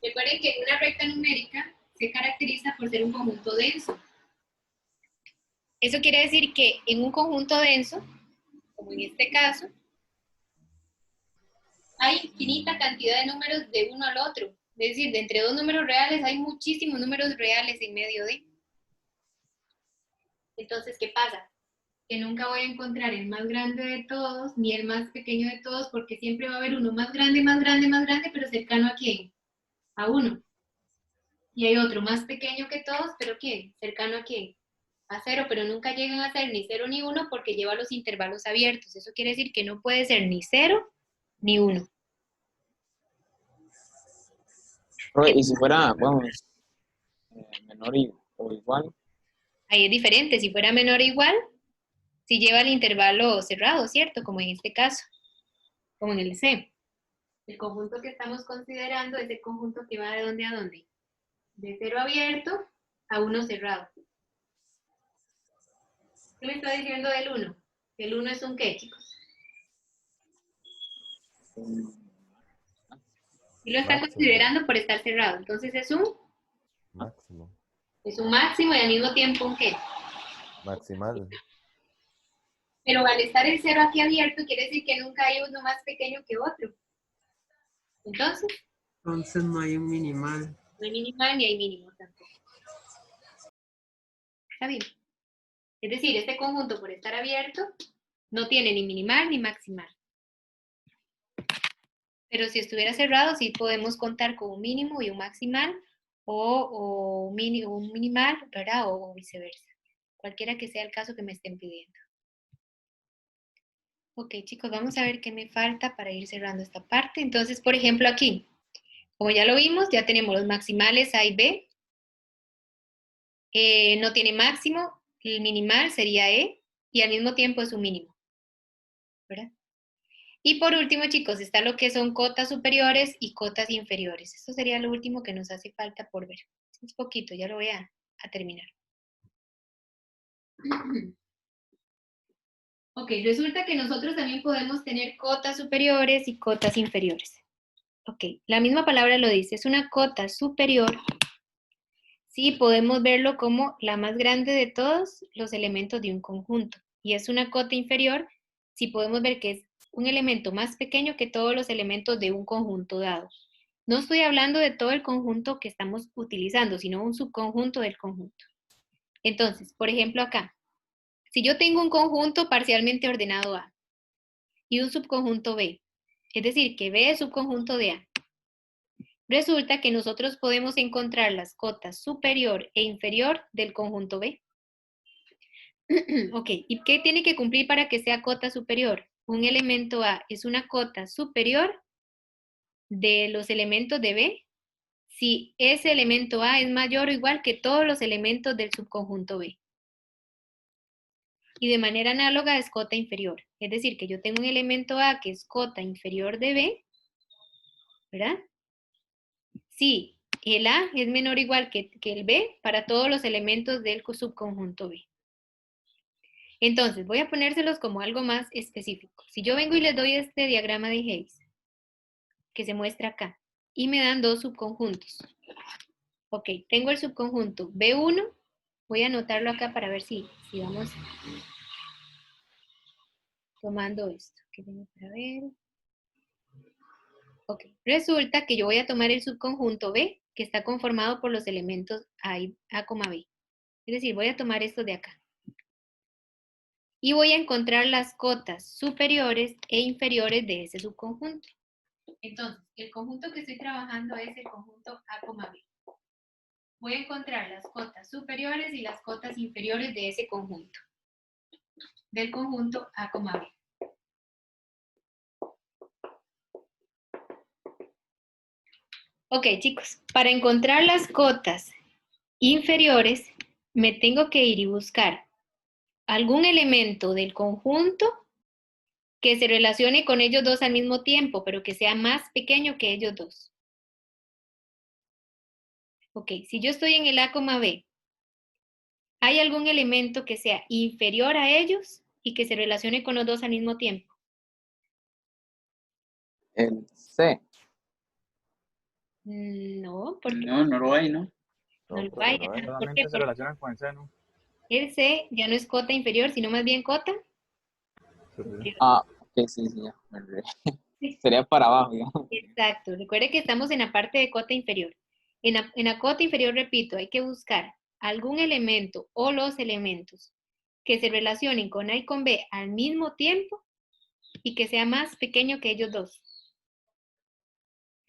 Recuerden que una recta numérica se caracteriza por ser un conjunto denso. Eso quiere decir que en un conjunto denso, como en este caso, hay infinita cantidad de números de uno al otro. Es decir, de entre dos números reales hay muchísimos números reales en medio de. Entonces, ¿qué pasa? Que nunca voy a encontrar el más grande de todos, ni el más pequeño de todos, porque siempre va a haber uno más grande, más grande, más grande, pero cercano ¿a quién? A 1. Y hay otro más pequeño que todos, pero ¿quién? ¿Cercano a quién? A 0, pero nunca llegan a ser ni 0 ni 1 porque lleva los intervalos abiertos. Eso quiere decir que no puede ser ni 0 ni 1. Y si fuera, vamos, menor o igual. Ahí es diferente. Si fuera menor o igual, si lleva el intervalo cerrado, ¿cierto? Como en este caso, como en el C. El conjunto que estamos considerando es el conjunto que va de dónde a dónde. De 0 abierto a 1 cerrado. ¿Qué me está diciendo del 1? El 1 es un ¿qué, chicos? Y lo están considerando por estar cerrado. Entonces es un máximo. Es un máximo y al mismo tiempo un ¿qué? Maximal. Pero al estar el 0 aquí abierto, quiere decir que nunca hay uno más pequeño que otro. Entonces no hay un minimal. No hay minimal ni hay mínimo tampoco. ¿Está bien? Es decir, este conjunto por estar abierto no tiene ni minimal ni maximal. Pero si estuviera cerrado, sí podemos contar con un mínimo y un maximal o un minimal, ¿verdad? O viceversa. Cualquiera que sea el caso que me estén pidiendo. Ok, chicos, vamos a ver qué me falta para ir cerrando esta parte. Entonces, por ejemplo, aquí, como ya lo vimos, ya tenemos los maximales A y B. No tiene máximo, el minimal sería E, y al mismo tiempo es un mínimo, ¿verdad? Y por último, chicos, está lo que son cotas superiores y cotas inferiores. Esto sería lo último que nos hace falta por ver. Es poquito, ya lo voy a terminar. Ok, resulta que nosotros también podemos tener cotas superiores y cotas inferiores. Ok, la misma palabra lo dice, es una cota superior. Sí, podemos verlo como la más grande de todos los elementos de un conjunto. Y es una cota inferior si podemos ver que es un elemento más pequeño que todos los elementos de un conjunto dado. No estoy hablando de todo el conjunto que estamos utilizando, sino un subconjunto del conjunto. Entonces, por ejemplo acá, si yo tengo un conjunto parcialmente ordenado A y un subconjunto B, es decir, que B es subconjunto de A, resulta que nosotros podemos encontrar las cotas superior e inferior del conjunto B. Ok, ¿y qué tiene que cumplir para que sea cota superior? Un elemento A es una cota superior de los elementos de B si ese elemento A es mayor o igual que todos los elementos del subconjunto B. Y de manera análoga es cota inferior. Es decir, que yo tengo un elemento A que es cota inferior de B, ¿verdad? Si el A es menor o igual que el B para todos los elementos del subconjunto B. Entonces, voy a ponérselos como algo más específico. Si yo vengo y les doy este diagrama de Hayes, que se muestra acá, y me dan dos subconjuntos. Ok, tengo el subconjunto B1, voy a anotarlo acá para ver si vamos tomando esto. Que tengo para ver. Ok, resulta que yo voy a tomar el subconjunto B, que está conformado por los elementos A, B. Es decir, voy a tomar esto de acá. Y voy a encontrar las cotas superiores e inferiores de ese subconjunto. Entonces, el conjunto que estoy trabajando es el conjunto A, B. Voy a encontrar las cotas superiores y las cotas inferiores de ese conjunto. Del conjunto A, B. Ok, chicos, para encontrar las cotas inferiores, me tengo que ir y buscar algún elemento del conjunto que se relacione con ellos dos al mismo tiempo, pero que sea más pequeño que ellos dos. Ok, si yo estoy en el A, B, ¿hay algún elemento que sea inferior a ellos y que se relacione con los dos al mismo tiempo? El C. No, porque No, no lo hay, ¿no? no No, lo pero hay. no hay. ¿Por qué? Solamente se Porque relacionan con el seno. el C ya no es cota inferior, sino más bien cota. Sí. Ah, ok, sí, sí, ya. Me olvidé. Sí. Sería para abajo, digamos. Exacto. Recuerde que estamos en la parte de cota inferior. En la cota inferior, repito, hay que buscar algún elemento o los elementos que se relacionen con A y con B al mismo tiempo y que sea más pequeño que ellos dos.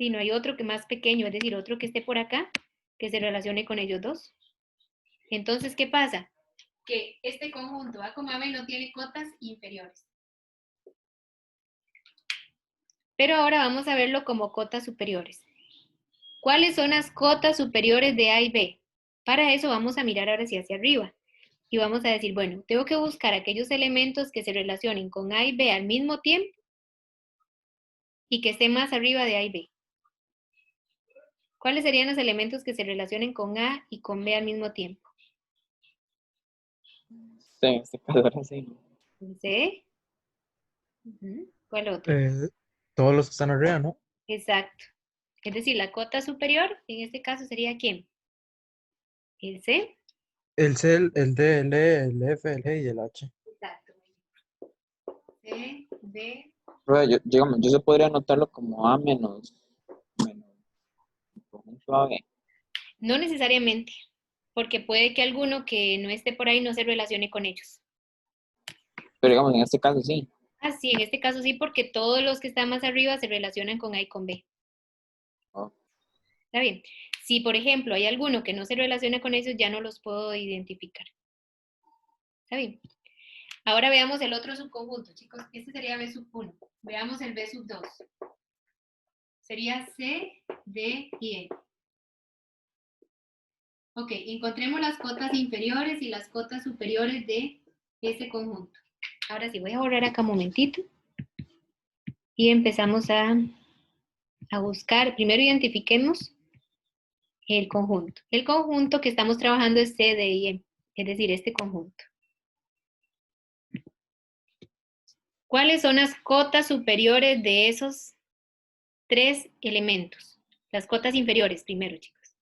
Si no hay otro que más pequeño, es decir, otro que esté por acá, que se relacione con ellos dos. Entonces, ¿qué pasa? Que este conjunto A, B no tiene cotas inferiores. Pero ahora vamos a verlo como cotas superiores. ¿Cuáles son las cotas superiores de A y B? Para eso vamos a mirar ahora sí hacia arriba. Y vamos a decir, bueno, tengo que buscar aquellos elementos que se relacionen con A y B al mismo tiempo y que estén más arriba de A y B. ¿Cuáles serían los elementos que se relacionen con A y con B al mismo tiempo? Sí, en este caso era así. ¿C? ¿Cuál otro? Todos los que están arriba, ¿no? Exacto. Es decir, la cota superior, en este caso sería ¿quién? El C. El C, el D, el E, el F, el G y el H. Exacto. C, D. Pero yo se podría anotarlo como A menos conjunto AB. No necesariamente, porque puede que alguno que no esté por ahí no se relacione con ellos. Pero digamos, en este caso sí. Ah, sí, en este caso sí, porque todos los que están más arriba se relacionan con A y con B. Oh. Está bien. Si, por ejemplo, hay alguno que no se relaciona con ellos, ya no los puedo identificar. Está bien. Ahora veamos el otro subconjunto, chicos. Este sería B sub 1. Veamos el B sub 2. Sería C, D y E. Ok, encontremos las cotas inferiores y las cotas superiores de este conjunto. Ahora sí, voy a borrar acá un momentito. Y empezamos a buscar. Primero identifiquemos el conjunto. El conjunto que estamos trabajando es C, D y E. Es decir, este conjunto. ¿Cuáles son las cotas superiores de esos tres elementos? Las cotas inferiores primero, chicos.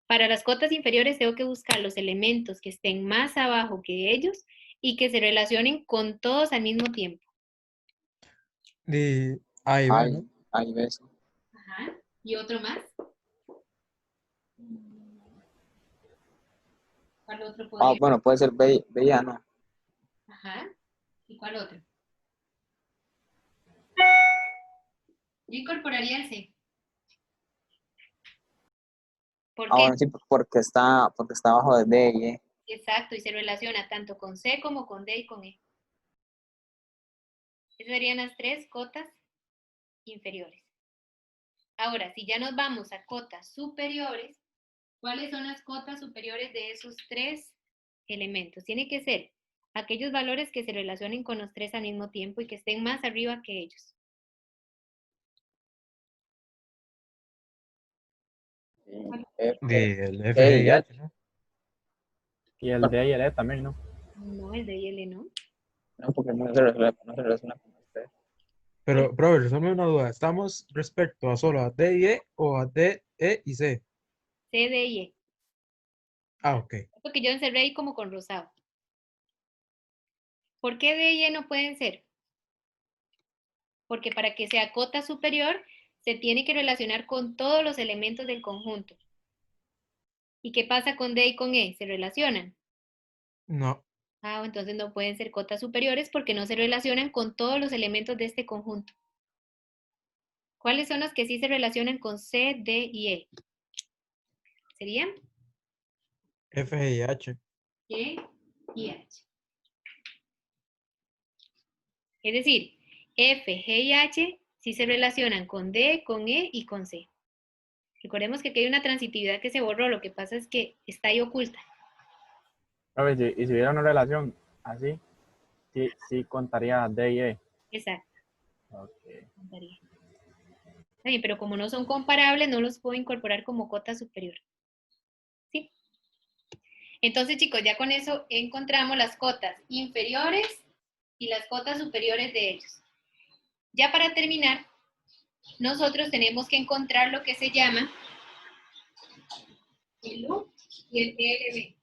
Para las cotas inferiores tengo que buscar los elementos que estén más abajo que ellos y que se relacionen con todos al mismo tiempo. De A y B, ¿no? Ahí ves. Ajá. ¿Y otro más? ¿Cuál otro podría? Bueno, puede ser B y A, ¿no? Ajá. ¿Y cuál otro? Yo incorporaría el C. ¿Por qué? Bueno, sí, porque está abajo de D y E. Exacto, y se relaciona tanto con C como con D y con E. Esas serían las tres cotas inferiores. Ahora, si ya nos vamos a cotas superiores, ¿cuáles son las cotas superiores de esos tres elementos? Tiene que ser aquellos valores que se relacionen con los tres al mismo tiempo y que estén más arriba que ellos. El F, E G y y H. H, ¿no? Y el D y el E también, ¿no? No, el D y el E no. No, porque no se relaciona con usted. Pero, brother, resuelve una duda. ¿Estamos respecto a solo a D y E o a D, E y C? C, D y E. Ah, ok. Porque yo encerré ahí como con rosado. ¿Por qué D y E no pueden ser? Porque para que sea cota superior, se tiene que relacionar con todos los elementos del conjunto. ¿Y qué pasa con D y con E? ¿Se relacionan? No. Ah, entonces no pueden ser cotas superiores porque no se relacionan con todos los elementos de este conjunto. ¿Cuáles son los que sí se relacionan con C, D y E? ¿Serían? F, G y H. E y H. Es decir, F, G y H sí se relacionan con D, con E y con C. Recordemos que aquí hay una transitividad que se borró, lo que pasa es que está ahí oculta. A ver, y si hubiera una relación así, sí contaría D y E. Exacto. Okay. Contaría. Está bien, pero como no son comparables, no los puedo incorporar como cota superior. Entonces, chicos, ya con eso encontramos las cotas inferiores y las cotas superiores de ellos. Ya para terminar, nosotros tenemos que encontrar lo que se llama el loop y el GLB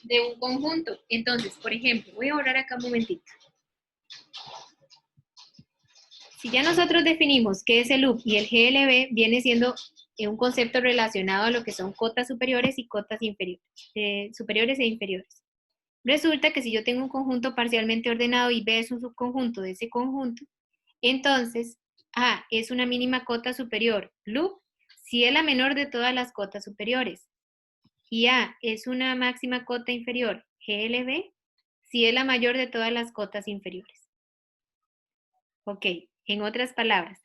de un conjunto. Entonces, por ejemplo, voy a borrar acá un momentito. Si ya nosotros definimos qué es el loop y el GLB, viene siendo un concepto relacionado a lo que son cotas superiores y cotas inferiores, superiores e inferiores. Resulta que si yo tengo un conjunto parcialmente ordenado y B es un subconjunto de ese conjunto, entonces A es una mínima cota superior, loop, si es la menor de todas las cotas superiores. Y A es una máxima cota inferior, GLB, si es la mayor de todas las cotas inferiores. Ok, en otras palabras,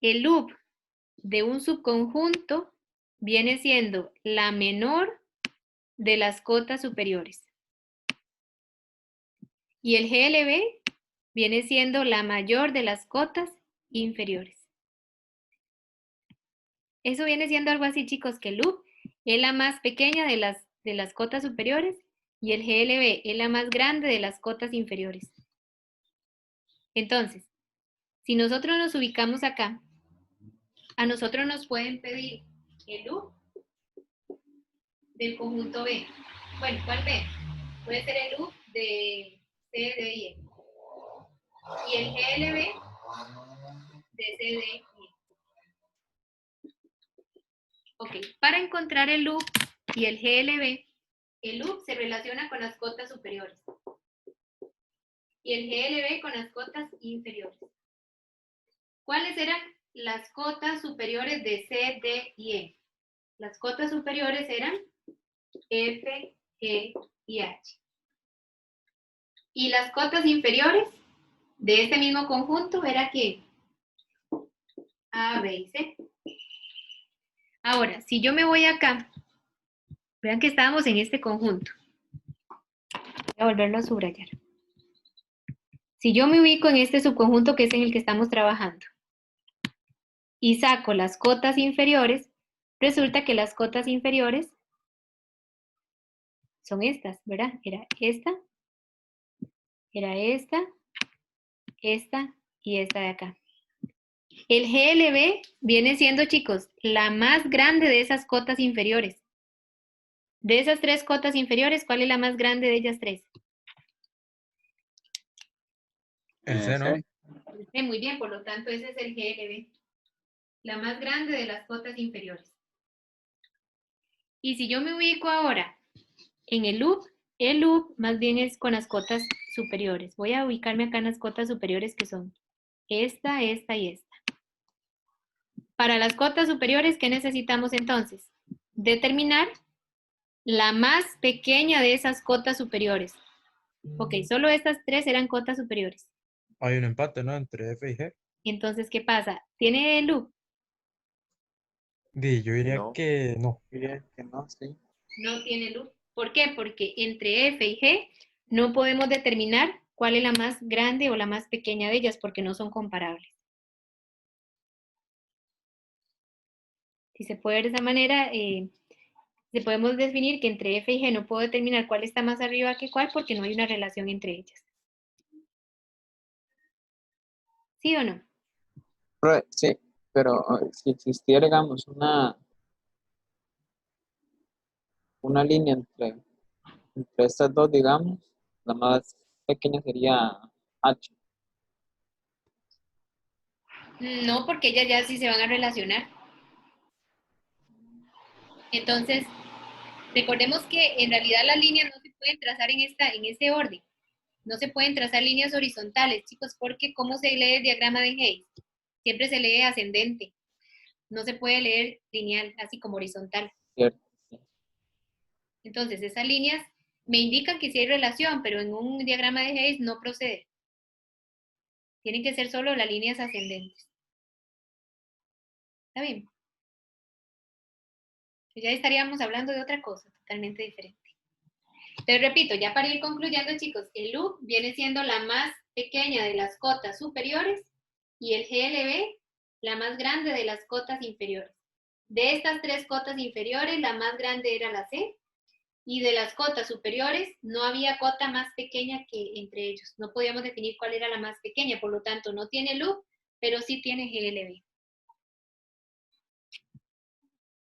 el loop de un subconjunto viene siendo la menor de las cotas superiores. Y el GLB viene siendo la mayor de las cotas inferiores. Eso viene siendo algo así, chicos, que el loop es la más pequeña de las cotas superiores y el GLB es la más grande de las cotas inferiores. Entonces, si nosotros nos ubicamos acá, a nosotros nos pueden pedir el loop del conjunto B. Bueno, ¿cuál B? Puede ser el loop de C, D y E. Y el GLB de C, D y E. Ok, para encontrar el loop y el GLB, el loop se relaciona con las cotas superiores y el GLB con las cotas inferiores. ¿Cuáles eran las cotas superiores de C, D y E? Las cotas superiores eran F, G y H. Y las cotas inferiores de este mismo conjunto era que A, B y C. Ahora, si yo me voy acá, vean que estábamos en este conjunto. Voy a volverlo a subrayar. Si yo me ubico en este subconjunto que es en el que estamos trabajando y saco las cotas inferiores, resulta que las cotas inferiores son estas, ¿verdad? Era esta y esta de acá. El GLB viene siendo, chicos, la más grande de esas cotas inferiores. De esas tres cotas inferiores, ¿cuál es la más grande de ellas tres? El C, ¿no? Muy bien, por lo tanto, ese es el GLB. La más grande de las cotas inferiores. Y si yo me ubico ahora en el loop más bien es con las cotas superiores. Voy a ubicarme acá en las cotas superiores que son esta y esta. Para las cotas superiores, ¿qué necesitamos entonces? Determinar la más pequeña de esas cotas superiores. Ok, solo estas tres eran cotas superiores. Hay un empate, ¿no? Entre F y G. Entonces, ¿qué pasa? ¿Tiene loop? Yo diría No. que no. Diría que no, sí. No tiene loop. ¿Por qué? Porque entre F y G no podemos determinar cuál es la más grande o la más pequeña de ellas porque no son comparables. Si se puede ver de esa manera, se podemos definir que entre F y G no puedo determinar cuál está más arriba que cuál porque no hay una relación entre ellas. ¿Sí o no? Sí, pero si existiera, digamos, una línea entre estas dos, digamos, la más pequeña sería H. No, porque ellas ya sí se van a relacionar. Entonces, recordemos que en realidad las líneas no se pueden trazar en ese orden. No se pueden trazar líneas horizontales, chicos, porque ¿cómo se lee el diagrama de Hayes? Siempre se lee ascendente. No se puede leer lineal, así como horizontal. ¿Cierto? Entonces, esas líneas me indican que sí hay relación, pero en un diagrama de Hayes no procede. Tienen que ser solo las líneas ascendentes. ¿Está bien? Pues ya estaríamos hablando de otra cosa totalmente diferente. Pero repito, ya para ir concluyendo, chicos, el loop viene siendo la más pequeña de las cotas superiores y el GLB la más grande de las cotas inferiores. De estas tres cotas inferiores, la más grande era la C, y de las cotas superiores no había cota más pequeña que entre ellos. No podíamos definir cuál era la más pequeña, por lo tanto no tiene loop, pero sí tiene GLB.